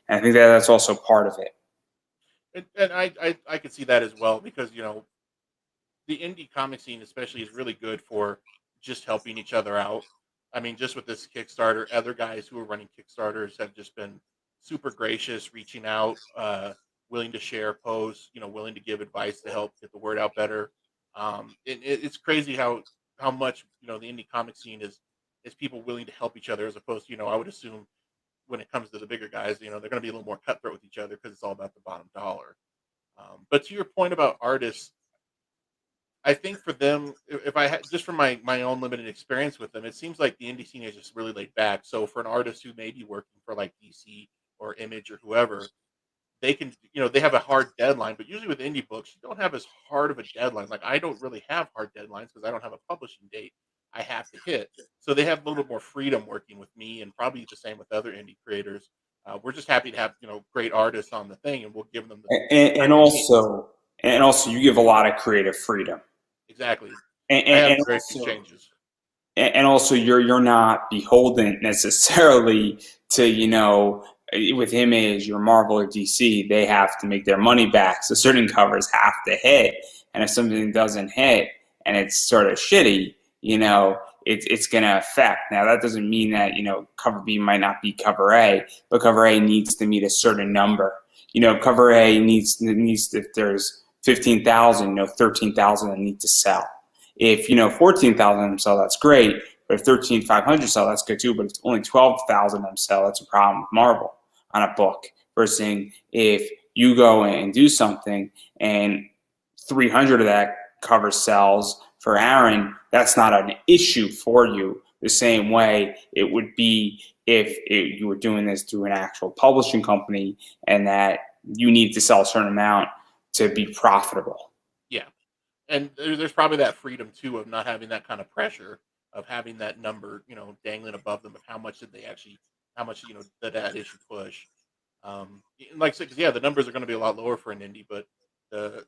And I think that that's also part of it. And I could see that as well, because, the indie comic scene especially is really good for just helping each other out. I mean, just with this Kickstarter, other guys who are running Kickstarters have just been super gracious, reaching out, willing to share posts, willing to give advice to help get the word out better. It's crazy how much, the indie comic scene is people willing to help each other, as opposed to, I would assume when it comes to the bigger guys, they're going to be a little more cutthroat with each other because it's all about the bottom dollar. But to your point about artists, I think for them, if I had, just from my own limited experience with them, it seems like the indie scene is just really laid back. So for an artist who may be working for like DC or Image or whoever, they can, they have a hard deadline, but usually with indie books, you don't have as hard of a deadline. Like I don't really have hard deadlines because I don't have a publishing date I have to hit. So they have a little bit more freedom working with me, and probably the same with other indie creators. We're just happy to have, great artists on the thing, and we'll give them and also you give a lot of creative freedom. Exactly. And very also, few changes. and also you're not beholden necessarily to, you know, with Image or Marvel or DC, they have to make their money back. So certain covers have to hit, and if something doesn't hit and it's sort of shitty, you know, it's going to affect. Now that doesn't mean that, you know, cover B might not be cover A, but cover A needs to meet a certain number. You know, cover A needs if there's 15,000, you know, 13,000 that need to sell. If, you know, 14,000 of them sell, that's great. But if 13,500 sell, that's good too. But if only 12,000 of them sell, that's a problem with Marvel on a book. Versus if you go and do something and 300 of that cover sells for Aaron, that's not an issue for you the same way it would be if you were doing this through an actual publishing company and that you need to sell a certain amount to be profitable. Yeah. And there's probably that freedom too of not having that kind of pressure of having that number, you know, dangling above them of how much did they actually, how much, you know, did that issue push. Like I said, 'cause, yeah, the numbers are going to be a lot lower for an indie, but the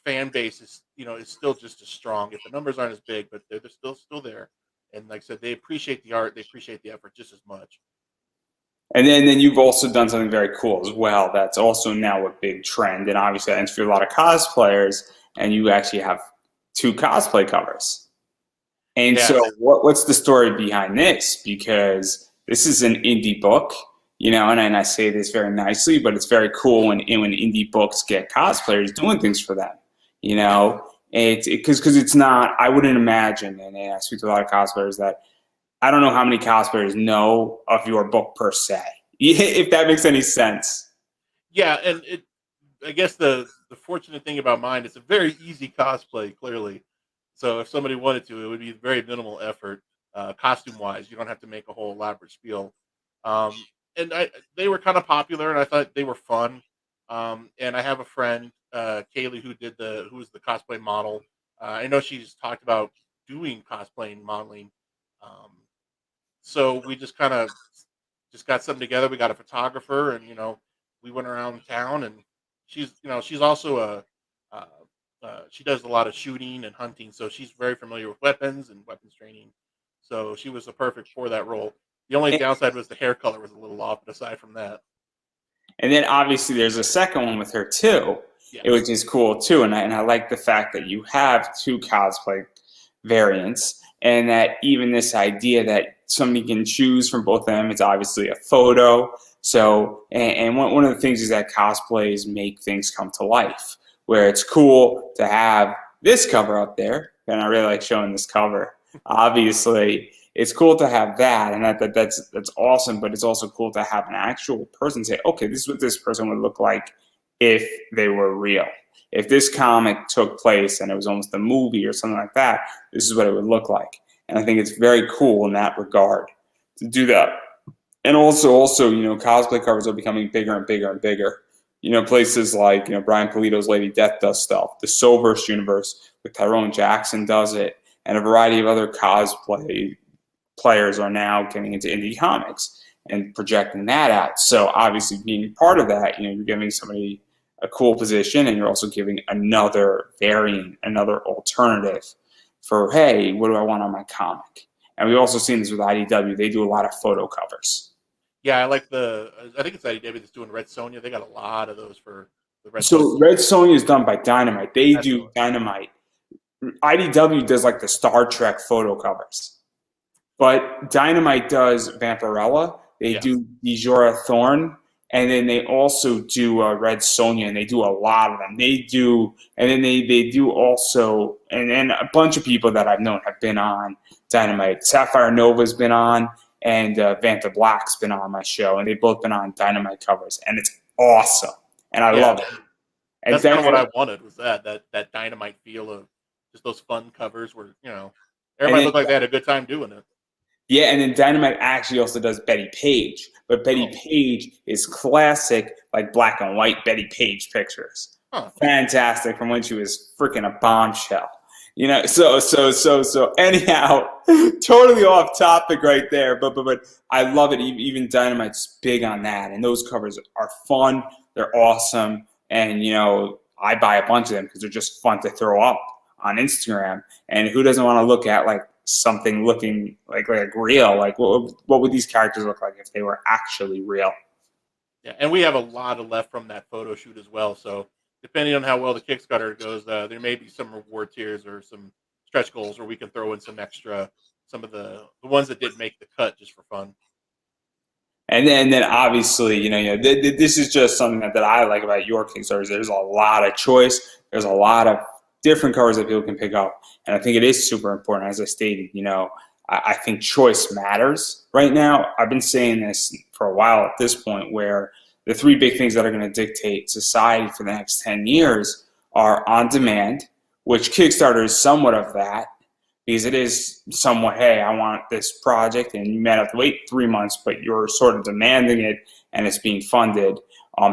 fan base is, you know, is still just as strong. If the numbers aren't as big, but they're still there. And like I said, they appreciate the art, they appreciate the effort just as much. And then you've also done something very cool as well. That's also now a big trend, and obviously that interests a lot of cosplayers. And you actually have 2 cosplay covers. And Yeah. so, what's the story behind this? Because this is an indie book, you know, and I say this very nicely, but it's very cool when indie books get cosplayers doing things for them, you know. Because it's not. I wouldn't imagine, and I speak to a lot of cosplayers that I don't know how many cosplayers know of your book per se, if that makes any sense. Yeah, and I guess the fortunate thing about mine is a very easy cosplay, clearly. So if somebody wanted to, it would be very minimal effort, costume wise. You don't have to make a whole elaborate spiel. Um, and they were kind of popular, and I thought they were fun. And I have a friend, Kaylee, who was the cosplay model. I know she's talked about doing cosplay and modeling. Um, so we just kind of just got something together. We got a photographer, and you know, we went around town, and she's also uh, she does a lot of shooting and hunting, so she's very familiar with weapons and weapons training. So she was the perfect for that role. The only downside was the hair color was a little off, but aside from that, And then obviously there's a second one with her too, yeah, which is cool too. And I like the fact that you have 2 cosplay variants, and that even this idea that somebody can choose from both of them. It's obviously a photo. So, and one of the things is that cosplays make things come to life, where it's cool to have this cover up there, and I really like showing this cover. Obviously, it's cool to have that, and that's awesome. But it's also cool to have an actual person say, "Okay, this is what this person would look like if they were real. If this comic took place and it was almost a movie or something like that, this is what it would look like." And I think it's very cool in that regard to do that. And also, cosplay covers are becoming bigger and bigger and bigger. Places like, Brian Polito's Lady Death does stuff. The Soulverse universe with Tyrone Jackson does it. And a variety of other cosplay players are now getting into indie comics and projecting that out. So obviously being part of that, you're giving somebody a cool position, and you're also giving another variant, another alternative for, hey, what do I want on my comic? And we've also seen this with IDW. They do a lot of photo covers. Yeah, I like I think it's IDW that's doing Red Sonja. They got a lot of those for the Red So Sonja. Red Sonja is done by Dynamite. They That's do cool. Dynamite. IDW does like the Star Trek photo covers. But Dynamite does Vampirella. They do Dejora Thorn. And then they also do Red Sonja, and they do a lot of them. They do, and then they do also, and then a bunch of people that I've known have been on Dynamite. Sapphire Nova's been on, and Vanta Black's been on my show, and they've both been on Dynamite covers, and it's awesome, and I love it. And that's kind of what I wanted, was that Dynamite feel of just those fun covers where everybody looked like they had a good time doing it. Yeah, and then Dynamite actually also does Betty Page, but Betty Page is classic, like black and white Betty Page pictures. Fantastic, from when she was freaking a bombshell. So anyhow, totally off topic right there, but I love it. Even Dynamite's big on that, and those covers are fun. They're awesome, and I buy a bunch of them because they're just fun to throw up on Instagram. And who doesn't want to look at like something looking like real. Like what would these characters look like if they were actually real? Yeah, and we have a lot of left from that photo shoot as well. So depending on how well the Kickstarter goes, there may be some reward tiers or some stretch goals where we can throw in some extra, some of the ones that didn't make the cut just for fun. And then obviously, this is just something that I like about your Kickstarters. There's a lot of choice. There's a lot of different covers that people can pick up, and I think it is super important. As I stated, I think choice matters right now. I've been saying this for a while at this point, where the three big things that are going to dictate society for the next 10 years are on demand, which Kickstarter is somewhat of that, because it is somewhat, hey, I want this project, and you might have to wait 3 months, but you're sort of demanding it, and it's being funded.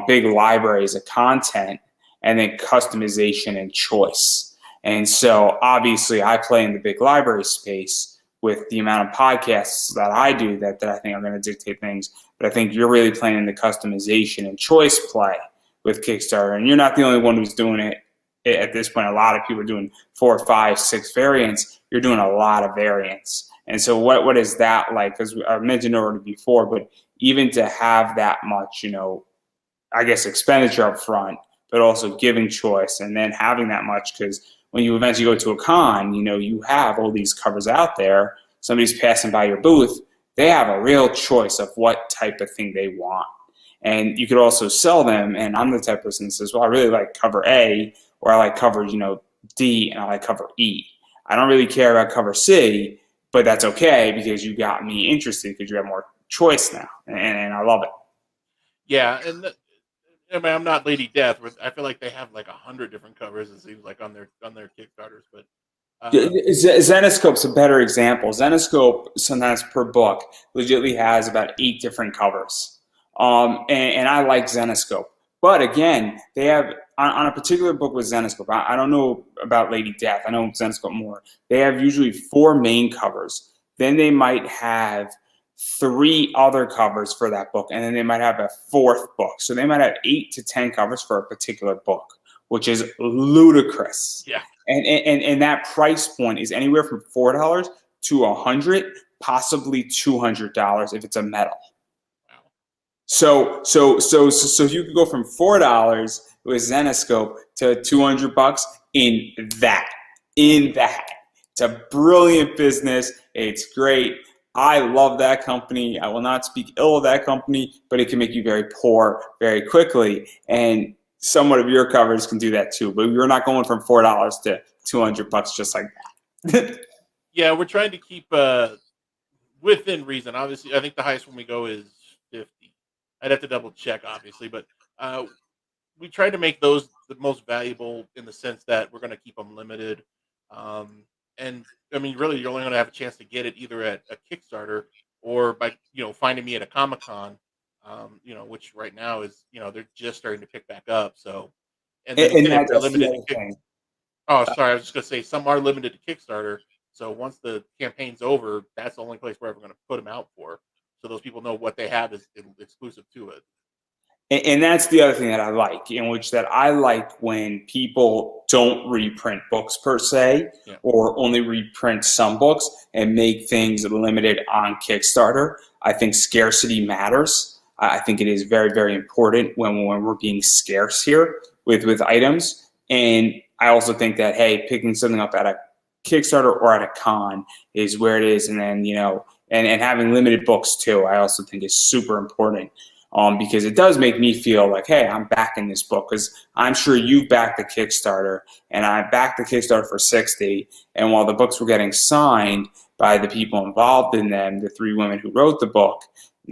Big libraries of content, and then customization and choice. And so obviously I play in the big library space with the amount of podcasts that I do that I think are going to dictate things. But I think you're really playing in the customization and choice play with Kickstarter. And you're not the only one who's doing it at this point. A lot of people are doing 4, 5, 6 variants. You're doing a lot of variants. And so what is that like? Because I mentioned already before, but even to have that much, I guess, expenditure up front, but also giving choice, and then having that much, because when you eventually go to a con, you have all these covers out there. Somebody's passing by your booth, they have a real choice of what type of thing they want. And you could also sell them, and I'm the type of person that says, well, I really like cover A, or I like cover, D, and I like cover E. I don't really care about cover C, but that's okay because you got me interested because you have more choice now, and I love it. Yeah, and I mean, I'm not Lady Death, but I feel like they have like 100 different covers. It seems like on their Kickstarters, but Zenescope's a better example. Zenescope sometimes per book legitimately has about 8 different covers, and I like Zenescope. But again, they have on a particular book with Zenescope. I don't know about Lady Death. I know Zenescope more. They have usually 4 main covers. Then they might have 3 other covers for that book, and then they might have a 4th book. So they might have 8 to 10 covers for a particular book, which is ludicrous. yeah, And that price point is anywhere from $4 to $100, possibly $200 if it's a metal. wow. So you could go from $4 with Zenescope to $200 in that. It's a brilliant business. It's great. I love that company. I will not speak ill of that company, but it can make you very poor very quickly. And somewhat of your covers can do that too. But you're not going from $4 to $200 just like that. Yeah, we're trying to keep within reason. Obviously, I think the highest one we go is 50. I'd have to double check, obviously, but we try to make those the most valuable in the sense that we're going to keep them limited. And I mean, really, you're only going to have a chance to get it either at a Kickstarter or by finding me at a Comic-Con. Which right now is they're just starting to pick back up. So, and then again, if they're limited to oh, sorry, I was just going to say some are limited to Kickstarter. So once the campaign's over, that's the only place we're ever going to put them out for. So those people know what they have is exclusive to it. And that's the other thing that I like, that I like when people don't reprint books per se, Yeah. or only reprint some books and make things limited on Kickstarter. I think scarcity matters. I think it is very, very important when we're being scarce here with items. And I also think that, hey, picking something up at a Kickstarter or at a con is where it is. And then, and having limited books too, I also think is super important. Because it does make me feel like, hey, I'm backing this book, because I'm sure you've backed the Kickstarter, and I backed the Kickstarter for $60, and while the books were getting signed by the people involved in them, the 3 women who wrote the book,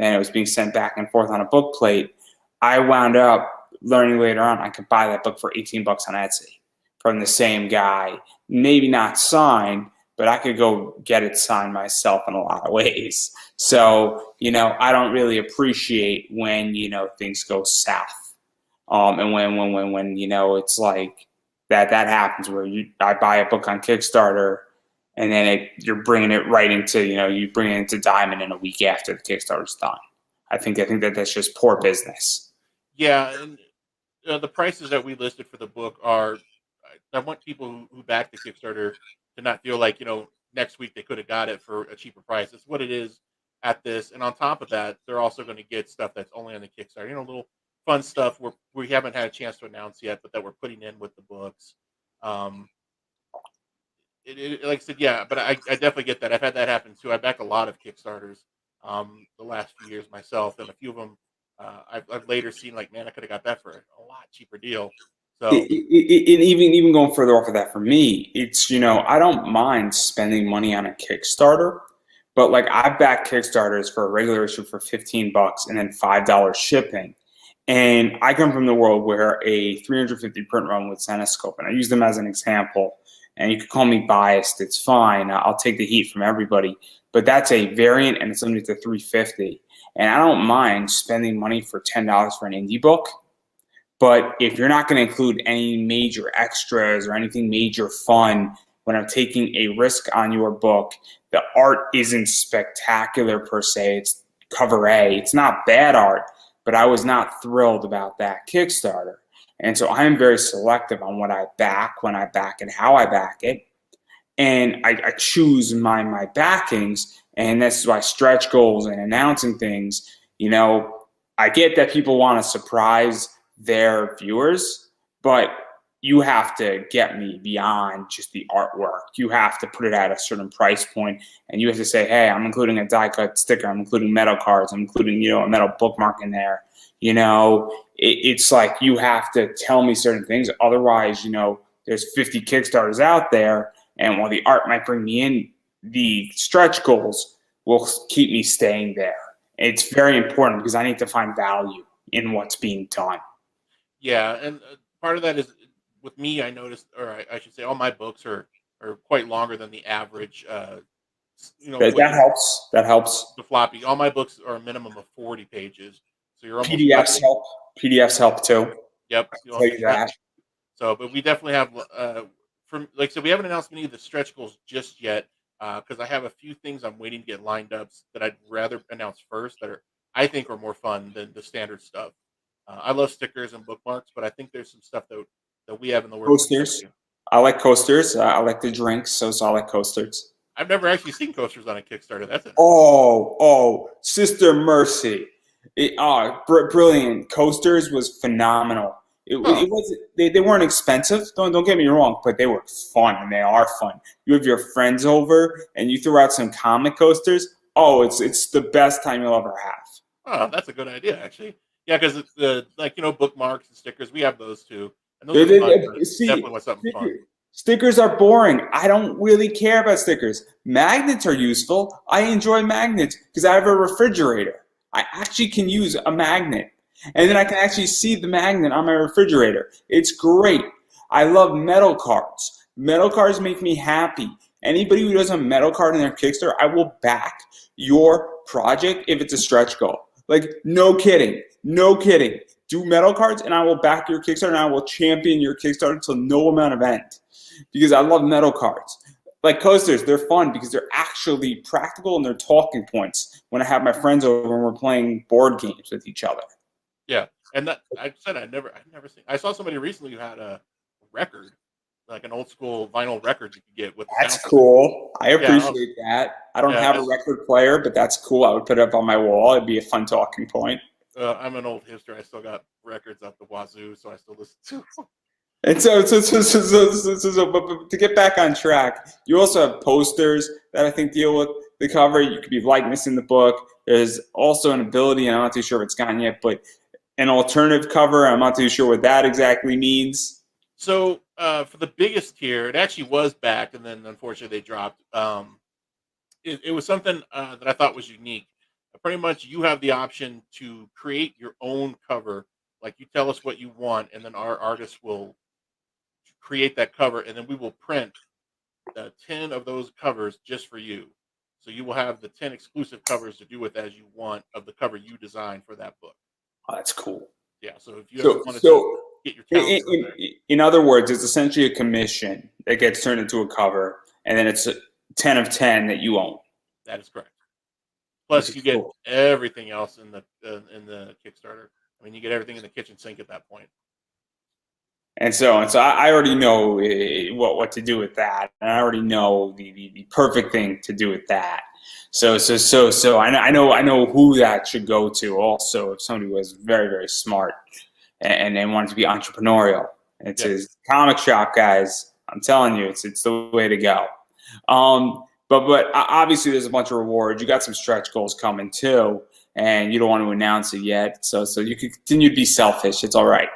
and it was being sent back and forth on a book plate, I wound up learning later on I could buy that book for $18 on Etsy from the same guy, maybe not signed, but I could go get it signed myself in a lot of ways. So, I don't really appreciate when, things go south. And when it's like that happens where I buy a book on Kickstarter, and then you're bringing it right into, you bring it into Diamond in a week after the Kickstarter's done. I think that that's just poor business. Yeah, and the prices that we listed for the book are. I want people who back the Kickstarter to not feel like next week they could have got it for a cheaper price. It's what it is at this. And on top of that, they're also going to get stuff that's only on the Kickstarter. Little fun stuff we haven't had a chance to announce yet, but that we're putting in with the books. Um, like I said, yeah, but I definitely get that. I've had that happen too. I back a lot of Kickstarters the last few years myself, and a few of them I've later seen like, man, I could have got that for a lot cheaper deal. So Even going further off of that, for me, it's I don't mind spending money on a Kickstarter, but like I've backed Kickstarters for a regular issue for $15 and then $5 shipping. And I come from the world where a 350 print run with Zenescope, and I use them as an example. And you could call me biased; it's fine. I'll take the heat from everybody. But that's a variant, and it's limited to 350. And I don't mind spending money for $10 for an indie book. But if you're not going to include any major extras or anything major fun when I'm taking a risk on your book, the art isn't spectacular per se. It's cover A. It's not bad art, but I was not thrilled about that Kickstarter. And so I am very selective on what I back, when I back it, how I back it. And I choose my backings. And this is why stretch goals and announcing things, I get that people want to surprise their viewers, but you have to get me beyond just the artwork. You have to put it at a certain price point, and you have to say, hey, I'm including a die cut sticker, I'm including metal cards, I'm including a metal bookmark in there. It's like you have to tell me certain things. Otherwise, there's 50 Kickstarters out there, and while the art might bring me in, the stretch goals will keep me staying there. It's very important because I need to find value in what's being done. yeah, and part of that is with me. I noticed, or I should say, all my books are quite longer than the average. That helps. That helps. The floppy. All my books are a minimum of 40 pages, so you're almost PDFs help. PDFs help too. Yep. I can tell you that. So, but we definitely have we haven't announced any of the stretch goals just yet because I have a few things I'm waiting to get lined up that I'd rather announce first that I think are more fun than the standard stuff. I love stickers and bookmarks, but I think there's some stuff that we have in the works. Coasters. I like coasters. I like the drinks, so I like coasters. I've never actually seen coasters on a Kickstarter. That's it. Oh, Sister Mercy. Brilliant. Coasters was phenomenal. It was. They weren't expensive. Don't get me wrong, but they were fun, and they are fun. You have your friends over, and you throw out some comic coasters. Oh, it's the best time you'll ever have. Oh, that's a good idea, actually. Yeah, because bookmarks and stickers, we have those too. And those are fun, definitely was something fun. Stickers are boring. I don't really care about stickers. Magnets are useful. I enjoy magnets because I have a refrigerator. I actually can use a magnet. And then I can actually see the magnet on my refrigerator. It's great. I love metal cards. Metal cards make me happy. Anybody who does a metal card in their Kickstarter, I will back your project if it's a stretch goal. Like, no kidding. No kidding. Do metal cards and I will back your Kickstarter and I will champion your Kickstarter till no amount of end. Because I love metal cards. Like coasters, they're fun because they're actually practical and they're talking points when I have my friends over and we're playing board games with each other. Yeah, and that I said I've never seen. I saw somebody recently who had a record, like an old school vinyl record you could get with. That's cool. I appreciate that. I don't have a record player, but that's cool. I would put it up on my wall. It'd be a fun talking point. I'm an old hipster. I still got records up the wazoo, so I still listen to. And so, but to get back on track, you also have posters that I think deal with the cover. You could be likeness in the book. There's also an ability, and I'm not too sure if it's gone yet, but an alternative cover. I'm not too sure what that exactly means. So for the biggest tier, it actually was back, and then unfortunately they dropped. It was something that I thought was unique. Pretty much, you have the option to create your own cover. Like, you tell us what you want, and then our artist will create that cover, and then we will print 10 of those covers just for you. So you will have the 10 exclusive covers to do with as you want of the cover you designed for that book. Oh, that's cool. Yeah. So if you ever wanted to get your talents in other words, it's essentially a commission that gets turned into a cover, and then it's 10 of 10 that you own. That is correct. Plus, you get everything else in the Kickstarter. I mean, you get everything in the kitchen sink at that point. And so I already know what to do with that, and I already know the perfect thing to do with that. So I know who that should go to. Also, if somebody was very very smart and they wanted to be entrepreneurial, it's Yeah. his comic shop guys. I'm telling you, it's the way to go. But obviously there's a bunch of rewards. You got some stretch goals coming too, and you don't want to announce it yet. So you can continue to be selfish. It's all right.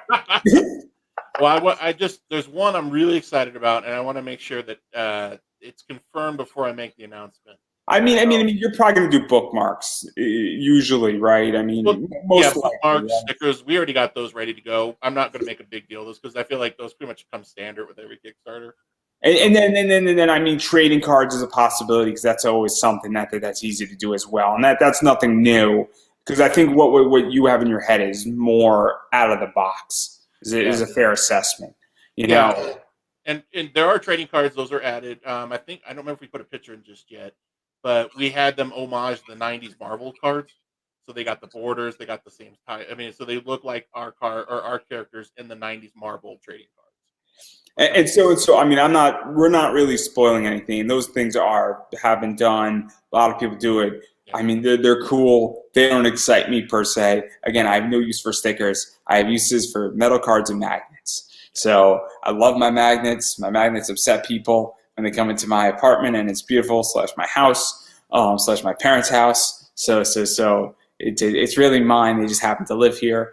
Well, I just there's one I'm really excited about, and I want to make sure that it's confirmed before I make the announcement. You're probably going to do bookmarks usually, right? I Well, mean, yeah, most likely. bookmarks, Right? stickers. We already got those ready to go. I'm not going to make a big deal of this because I feel like those pretty much come standard with every Kickstarter. And, So and then, and then, I mean, trading cards is a possibility because that's always something that's easy to do as well, and that's nothing new. Because I think what you have in your head is more out of the box. Is yeah, a fair assessment, you yeah, know. and there are trading cards. Those are added. I think I don't remember if we put a picture in just yet, but we had them homage the '90s Marvel cards. So they got the borders, they got the same type. I mean, so they look like our car or our characters in the '90s Marvel trading And, cards. and so, and so, I mean, we're not really spoiling anything. Those things have been done. A lot of people do it. Yeah, I mean, they're cool. They don't excite me per se. Again, I have no use for stickers. I have uses for metal cards and magnets. So I love my magnets. My magnets upset people when they come into my apartment and it's beautiful slash my house slash my parents' house. It's really mine. They just happen to live here.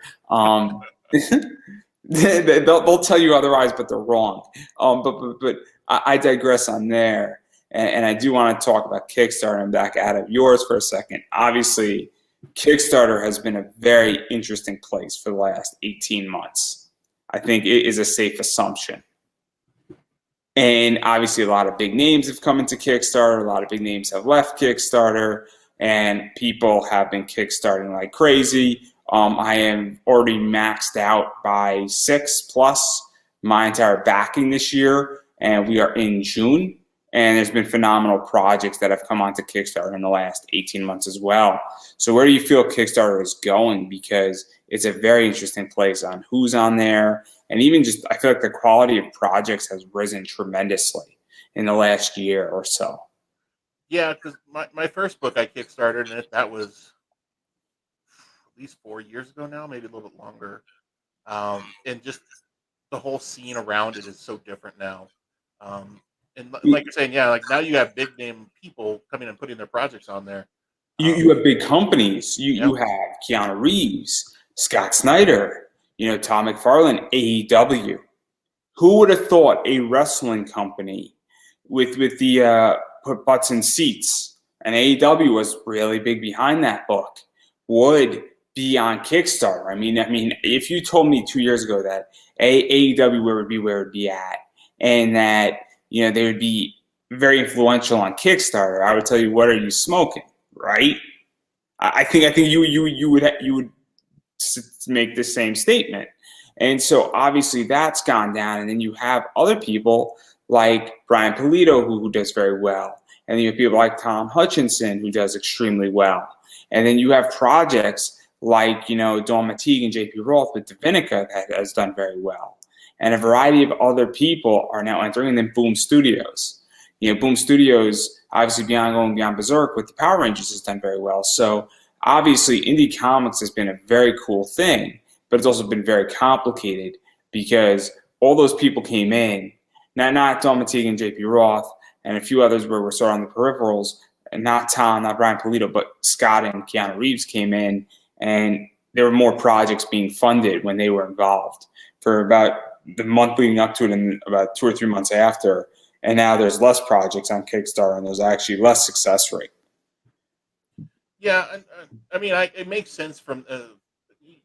They'll tell you otherwise, but they're wrong. But I digress on there, and I do want to talk about Kickstarter and back out of yours for a second. Obviously, Kickstarter has been a very interesting place for the last 18 months. I think it is a safe assumption. And obviously, a lot of big names have come into Kickstarter. A lot of big names have left Kickstarter, and people have been kickstarting like crazy. I am already maxed out by 6+ my entire backing this year, and we are in June. And there's been phenomenal projects that have come onto Kickstarter in the last 18 months as well. So, where do you feel Kickstarter is going? Because it's a very interesting place on who's on there, and even just I feel like the quality of projects has risen tremendously in the last year or so. yeah, because my first book I kickstarted, and that was at least 4 years ago now, maybe a little bit longer. And just the whole scene around it is so different now. Um, and like you're saying, yeah, like now you have big name people coming and putting their projects on there. You have big companies. Yeah, You have Keanu Reeves, Scott Snyder, Todd McFarlane, AEW. Who would have thought a wrestling company with the put butts in seats, and AEW was really big behind that book, would be on Kickstarter? I mean, if you told me 2 years ago that AEW would be where it would be at, and that they would be very influential on Kickstarter, I would tell you, what are you smoking, right? I think you would make the same statement. And so obviously that's gone down. And then you have other people like Brian Polito, who does very well. And then you have people like Tom Hutchinson, who does extremely well. And then you have projects like, Dawn Mateague and JP Roth with Divinica that has done very well. And a variety of other people are now entering, and then Boom Studios. Boom Studios, obviously beyond going beyond Berserk with the Power Rangers, has done very well. So obviously indie comics has been a very cool thing, but it's also been very complicated because all those people came in, not Don Mateague and JP Roth and a few others were sort of on the peripherals, and not Tom, not Brian Polito, but Scott and Keanu Reeves came in, and there were more projects being funded when they were involved for about the month leading up to it and about 2 or 3 months after. And now there's less projects on Kickstarter, and there's actually less success rate. yeah. I mean, it makes sense from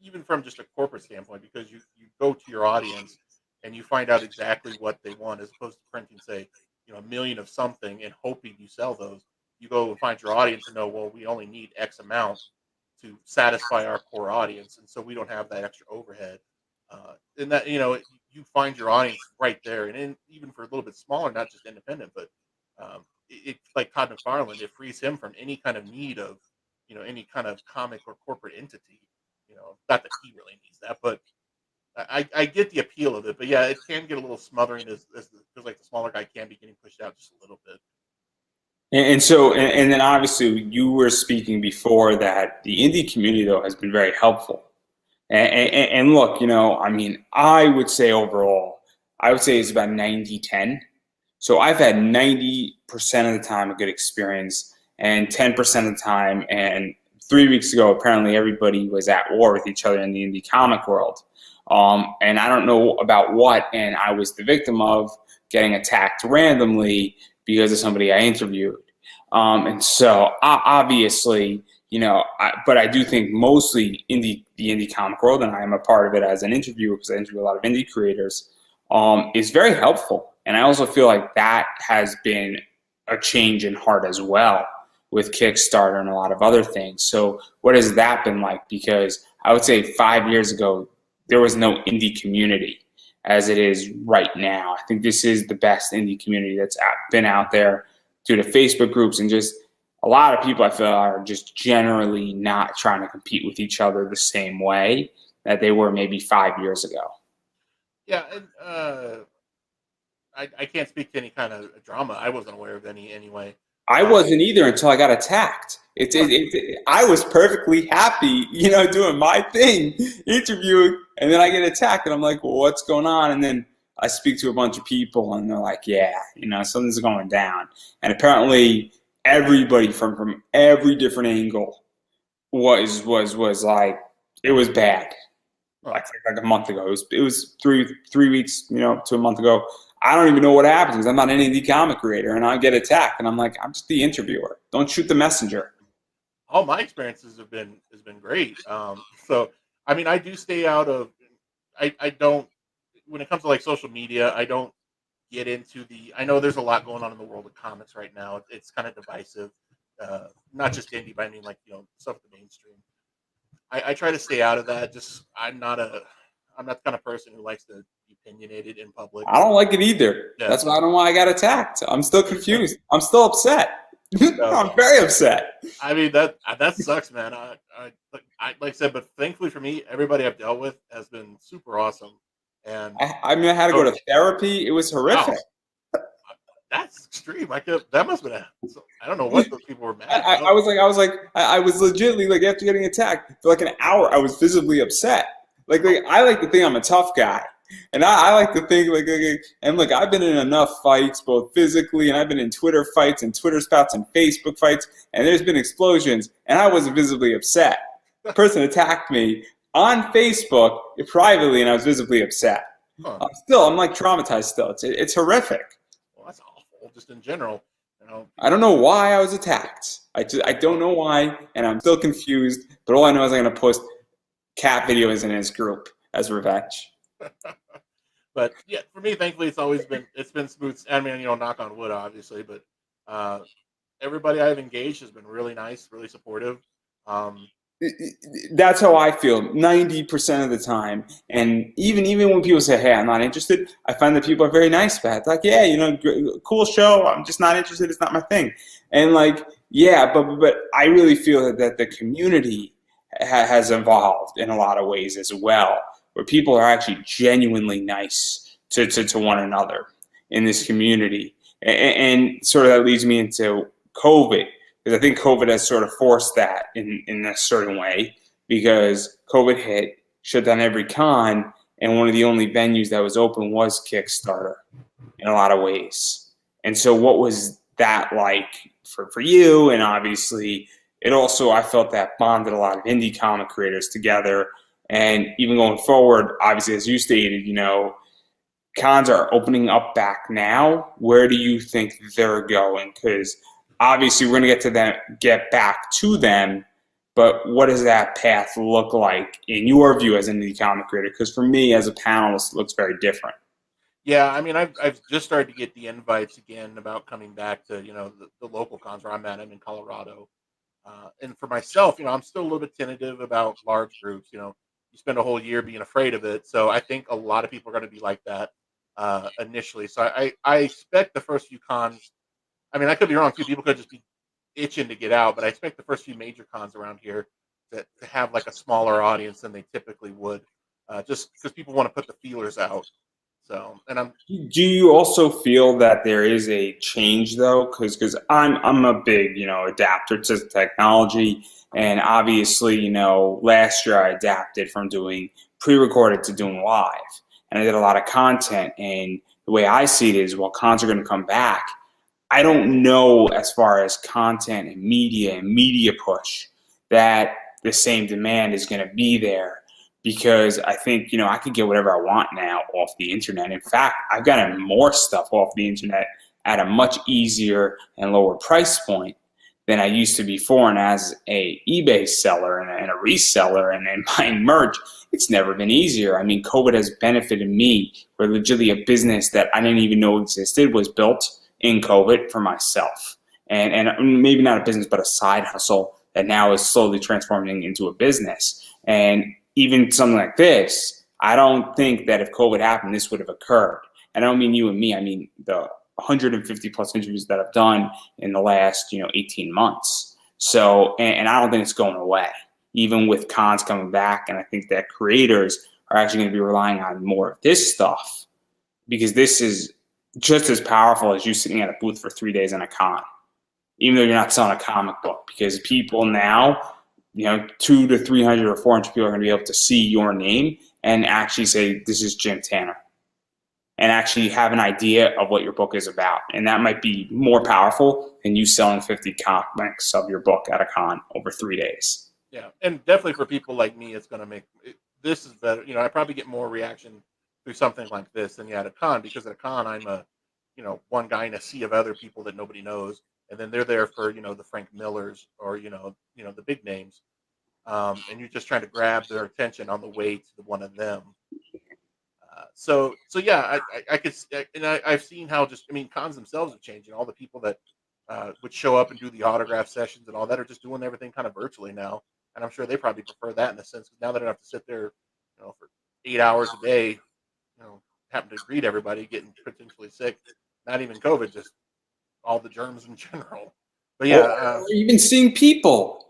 even from just a corporate standpoint because you go to your audience and you find out exactly what they want as opposed to printing, say, a million of something and hoping you sell those. You go and find your audience and know, well, we only need X amount to satisfy our core audience, and so we don't have that extra overhead. And that you find your audience right there, and even for a little bit smaller, not just independent, but it's like Todd McFarlane. It frees him from any kind of need of any kind of comic or corporate entity. Not that he really needs that, but I get the appeal of it, but yeah, it can get a little smothering as because like the smaller guy can be getting pushed out just a little bit. And then obviously you were speaking before that the indie community though has been very helpful. And look, I mean, I would say overall, I would say it's about 90-10. So I've had 90% of the time a good experience and 10% of the time. And 3 weeks ago, apparently everybody was at war with each other in the indie comic world. And I don't know about what, and I was the victim of getting attacked randomly because of somebody I interviewed. And so obviously, but I do think mostly in the indie comic world, and I am a part of it as an interviewer because I interview a lot of indie creators, is very helpful. And I also feel like that has been a change in heart as well with Kickstarter and a lot of other things. So what has that been like? Because I would say 5 years ago, there was no indie community as it is right now. I think this is the best indie community that's been out there due to Facebook groups and just a lot of people I feel are just generally not trying to compete with each other the same way that they were maybe 5 years ago. Yeah, and I can't speak to any kind of drama. I wasn't aware of any anyway. I wasn't either until I got attacked. I was perfectly happy, doing my thing, interviewing, and then I get attacked, and I'm like, well, what's going on? And then I speak to a bunch of people, and they're like, yeah, something's going down. And apparently, everybody from every different angle was like, it was bad. Like a month ago, it was 3 weeks, to a month ago. I don't even know what happens because I'm not an indie comic creator, and I get attacked, and I'm like, I'm just the interviewer. Don't shoot the messenger. All my experiences has been great. So I mean, I do stay out of. I don't when it comes to like social media. I don't get into the. I know there's a lot going on in the world of comics right now. It's kind of divisive, not just indie, but I mean like stuff the mainstream. I try to stay out of that. Just I'm not the kind of person who likes to be opinionated in public. I don't like it either. Yeah. That's why I don't know why I got attacked. I'm still confused. I'm still upset. I'm very upset. I mean that sucks, man. I like I said, but thankfully for me, everybody I've dealt with has been super awesome. And I mean, I had to go to therapy. It was horrific. Wow. That's extreme. That must have been. I don't know what those people were mad. I was legitimately like after getting attacked for like an hour. I was visibly upset. Like I like to think I'm a tough guy, and I like to think and look, I've been in enough fights, both physically, and I've been in Twitter fights and Twitter spouts and Facebook fights, and there's been explosions, and I wasn't visibly upset. The person attacked me on Facebook privately, and I was visibly upset. Huh. I'm like traumatized still. It's horrific. Well, that's awful, just in general. I don't know why I was attacked. I don't know why, and I'm still confused. But all I know is I'm going to post cat videos in his group as revenge. But yeah, for me, thankfully, it's been smooth. I mean, knock on wood, obviously, but everybody I've engaged has been really nice, really supportive. That's how I feel 90% of the time. And even when people say, hey, I'm not interested, I find that people are very nice about it. Like, yeah, cool show. I'm just not interested. It's not my thing. And like, yeah, but I really feel that the community has evolved in a lot of ways as well, where people are actually genuinely nice to one another in this community. And sort of that leads me into COVID. Because I think COVID has sort of forced that in a certain way, because COVID hit, shut down every con, and one of the only venues that was open was Kickstarter in a lot of ways. And so what was that like for you? And obviously, it also, I felt that bonded a lot of indie comic creators together. And even going forward, obviously, as you stated, cons are opening up back now. Where do you think they're going? Because obviously, we're going to get back to them, but what does that path look like in your view as an indie comic creator? Because for me, as a panelist, it looks very different. Yeah, I mean, I've just started to get the invites again about coming back to the local cons where I'm at. I'm in Colorado, and for myself, I'm still a little bit tentative about large groups. You spend a whole year being afraid of it, so I think a lot of people are going to be like that initially. So I expect the first few cons. I mean, I could be wrong too. People could just be itching to get out, but I expect the first few major cons around here to have like a smaller audience than they typically would. just because people want to put the feelers out. So, and I'm Do you also feel that there is a change though? Because I'm a big adapter to technology, and obviously last year I adapted from doing pre-recorded to doing live, and I did a lot of content. And the way I see it is, while cons are going to come back, I don't know as far as content and media push that the same demand is going to be there because I think I could get whatever I want now off the internet. In fact, I've gotten more stuff off the internet at a much easier and lower price point than I used to before. And as a eBay seller and a reseller and buying merch, it's never been easier. I mean, COVID has benefited me where legitimately a business that I didn't even know existed was built in COVID for myself. And maybe not a business, but a side hustle that now is slowly transforming into a business. And even something like this, I don't think that if COVID happened, this would have occurred. And I don't mean you and me, I mean the 150 plus interviews that I've done in the last 18 months. So, and I don't think it's going away, even with cons coming back. And I think that creators are actually going to be relying on more of this stuff because this is just as powerful as you sitting at a booth for 3 days in a con, even though you're not selling a comic book, because people now, 200 to 300 or 400 people are going to be able to see your name and actually say, this is Jim Tanner, and actually have an idea of what your book is about. And that might be more powerful than you selling 50 comics of your book at a con over 3 days. Yeah, and definitely for people like me, it's going to make this is better. I probably get more reaction through something like this than at a con, because at a con I'm a one guy in a sea of other people that nobody knows, and then they're there for the Frank Millers or the big names, and you're just trying to grab their attention on the way to one of them. So yeah, I could, and I've seen how cons themselves have changed, and all the people that would show up and do the autograph sessions and all that are just doing everything kind of virtually now, and I'm sure they probably prefer that in a sense, because now they don't have to sit there for 8 hours a day, having to greet everybody, getting potentially sick. Not even COVID, just all the germs in general. But yeah, or even seeing people.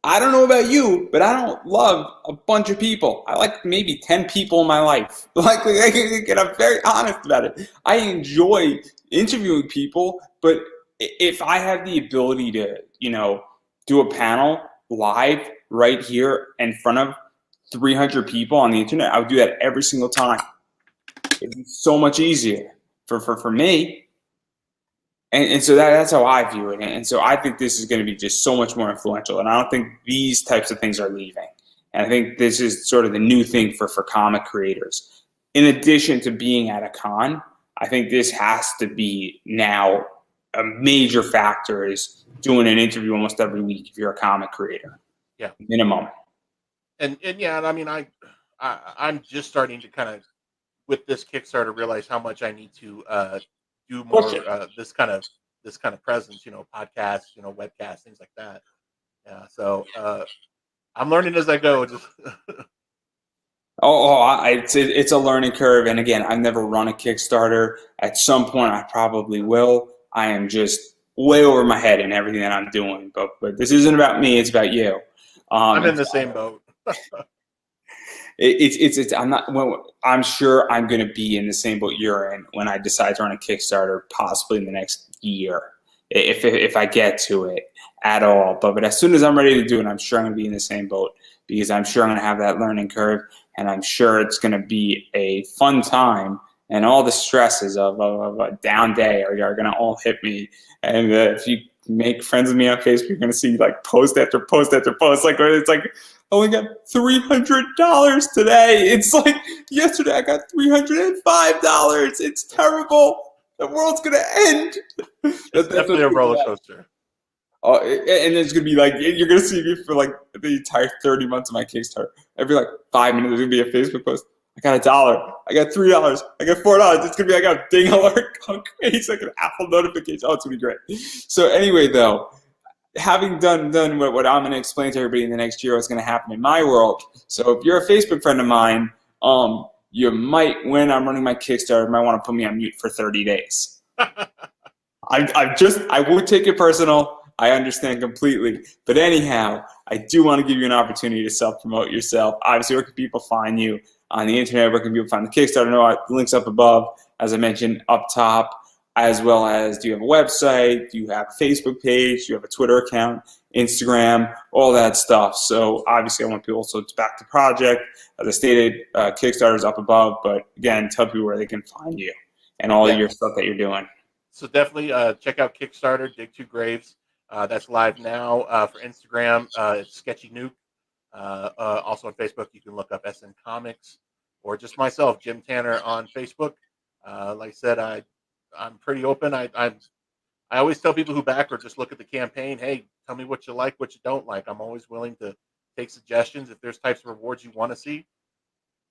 I don't know about you, but I don't love a bunch of people. I like maybe 10 people in my life. And I'm very honest about it. I enjoy interviewing people, but if I have the ability to, do a panel live right here in front of 300 people on the internet, I would do that every single time. It's so much easier for me. And so that's how I view it. And so I think this is going to be just so much more influential. And I don't think these types of things are leaving. And I think this is sort of the new thing for comic creators. In addition to being at a con, I think this has to be now a major factor is doing an interview almost every week if you're a comic creator. Yeah. Minimum. And yeah, I mean, I'm just starting to kind of, with this Kickstarter, realize how much I need to do more this kind of presence, podcasts, webcasts, things like that. Yeah, so I'm learning as I go. Just it's a learning curve, and again, I've never run a Kickstarter. At some point, I probably will. I am just way over my head in everything that I'm doing, but this isn't about me; it's about you. I'm in the same boat. I'm not. Well, I'm sure I'm going to be in the same boat you're in when I decide to run a Kickstarter, possibly in the next year, if I get to it at all. But as soon as I'm ready to do it, I'm sure I'm going to be in the same boat, because I'm sure I'm going to have that learning curve, and I'm sure it's going to be a fun time, and all the stresses of a down day are going to all hit me. And if you make friends with me on Facebook, you're going to see like post after post after post. It's like, I only got $300 today. It's like yesterday I got $305. It's terrible. The world's gonna end. It's definitely a roller coaster. Oh, and it's gonna be like, you're gonna see me for like the entire 30 months of my Kickstarter. Every like 5 minutes there's gonna be a Facebook post. I got $1. I got $3. I got $4. It's gonna be like a ding alert going crazy, like an Apple notification. Oh, it's gonna be great. So anyway, though, having done what I'm going to explain to everybody in the next year what's going to happen in my world. So if you're a Facebook friend of mine, you might, when I'm running my Kickstarter, might want to put me on mute for 30 days. I would take it personal. I understand completely. But anyhow, I do want to give you an opportunity to self-promote yourself. Obviously, where can people find you on the internet? Where can people find the Kickstarter? No, the link's up above, as I mentioned, up top, as well as do you have a website? Do you have a Facebook page? Do you have a Twitter account, Instagram, all that stuff? So obviously, I want people also to back the project. As I stated, Kickstarter is up above, but again, tell people where they can find you and all your stuff that you're doing. So definitely check out Kickstarter, Dig Two Graves. That's live now for Instagram. It's Sketchy Nuke. Also on Facebook, you can look up SN Comics or just myself, Jim Tanner, on Facebook. Like I said, I'm pretty open. I always tell people who back or just look at the campaign, hey, tell me what you like, what you don't like. I'm always willing to take suggestions. If there's types of rewards you want to see,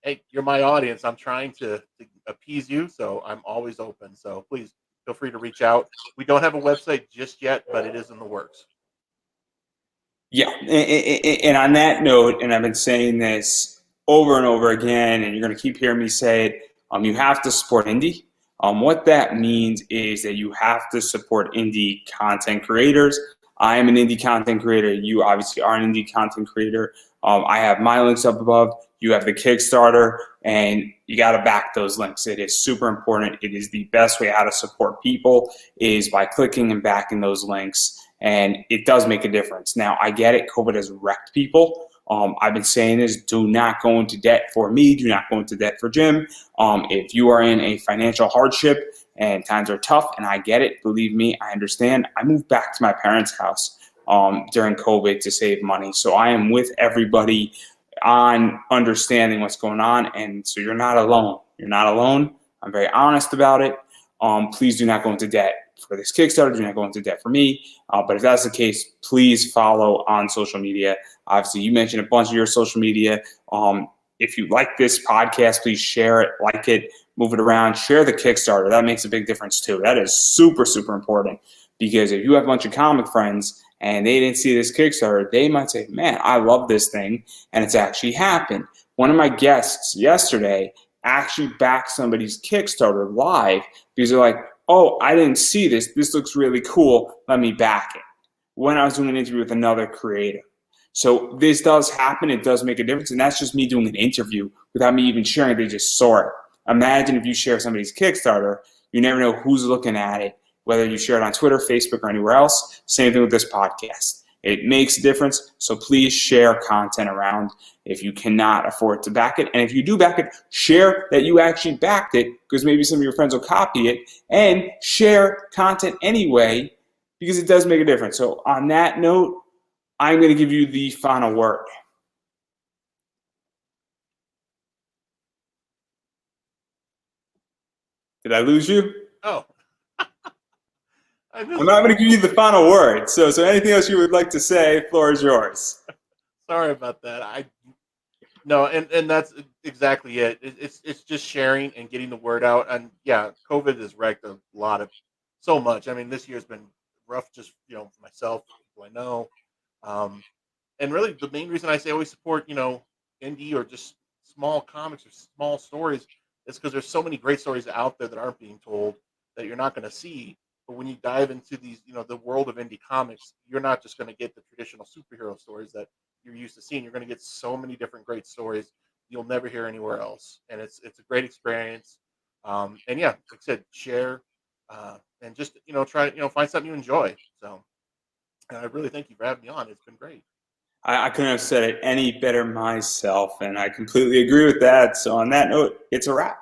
hey, you're my audience. I'm trying to appease you, so I'm always open. So please feel free to reach out. We don't have a website just yet, but it is in the works. Yeah, and on that note, and I've been saying this over and over again, and you're going to keep hearing me say it, you have to support indie. What that means is that you have to support indie content creators. I am an indie content creator. You obviously are an indie content creator. I have my links up above. You have the Kickstarter, and you got to back those links. It is super important. It is the best way how to support people is by clicking and backing those links, and it does make a difference. Now, I get it. COVID has wrecked people. I've been saying this, do not go into debt for me. Do not go into debt for Jim. If you are in a financial hardship and times are tough, and I get it, believe me, I understand. I moved back to my parents' house during COVID to save money. So I am with everybody on understanding what's going on. And so you're not alone. You're not alone. I'm very honest about it. Please do not go into debt for this Kickstarter. Do not go into debt for me. But if that's the case, please follow on social media. Obviously, you mentioned a bunch of your social media. If you like this podcast, please share it, like it, move it around, share the Kickstarter. That makes a big difference too. That is super, super important because if you have a bunch of comic friends and they didn't see this Kickstarter, they might say, man, I love this thing, and it's actually happened. One of my guests yesterday actually backed somebody's Kickstarter live because they're like, oh, I didn't see this. This looks really cool. Let me back it. When I was doing an interview with another creator. So this does happen. It does make a difference. And that's just me doing an interview without me even sharing. They just saw it. Imagine if you share somebody's Kickstarter, you never know who's looking at it, whether you share it on Twitter, Facebook, or anywhere else. Same thing with this podcast. It makes a difference. So please share content around if you cannot afford to back it. And if you do back it, share that you actually backed it because maybe some of your friends will copy it, and share content anyway because it does make a difference. So on that note, I'm going to give you the final word. Did I lose you? Oh. I'm not going to give you the final word. So anything else you would like to say, floor is yours. Sorry about that. No, and that's exactly it. It's just sharing and getting the word out. And yeah, COVID has wrecked a lot of so much. I mean, this year's been rough just, for myself, people I know. And really the main reason I say always support, indie or just small comics or small stories is because there's so many great stories out there that aren't being told that you're not going to see. But when you dive into these, the world of indie comics, you're not just going to get the traditional superhero stories that you're used to seeing. You're going to get so many different great stories you'll never hear anywhere else, and it's a great experience. And yeah, like I said, share and just try find something you enjoy. So, and I really thank you for having me on. It's been great. I couldn't have said it any better myself, and I completely agree with that. So on that note, it's a wrap.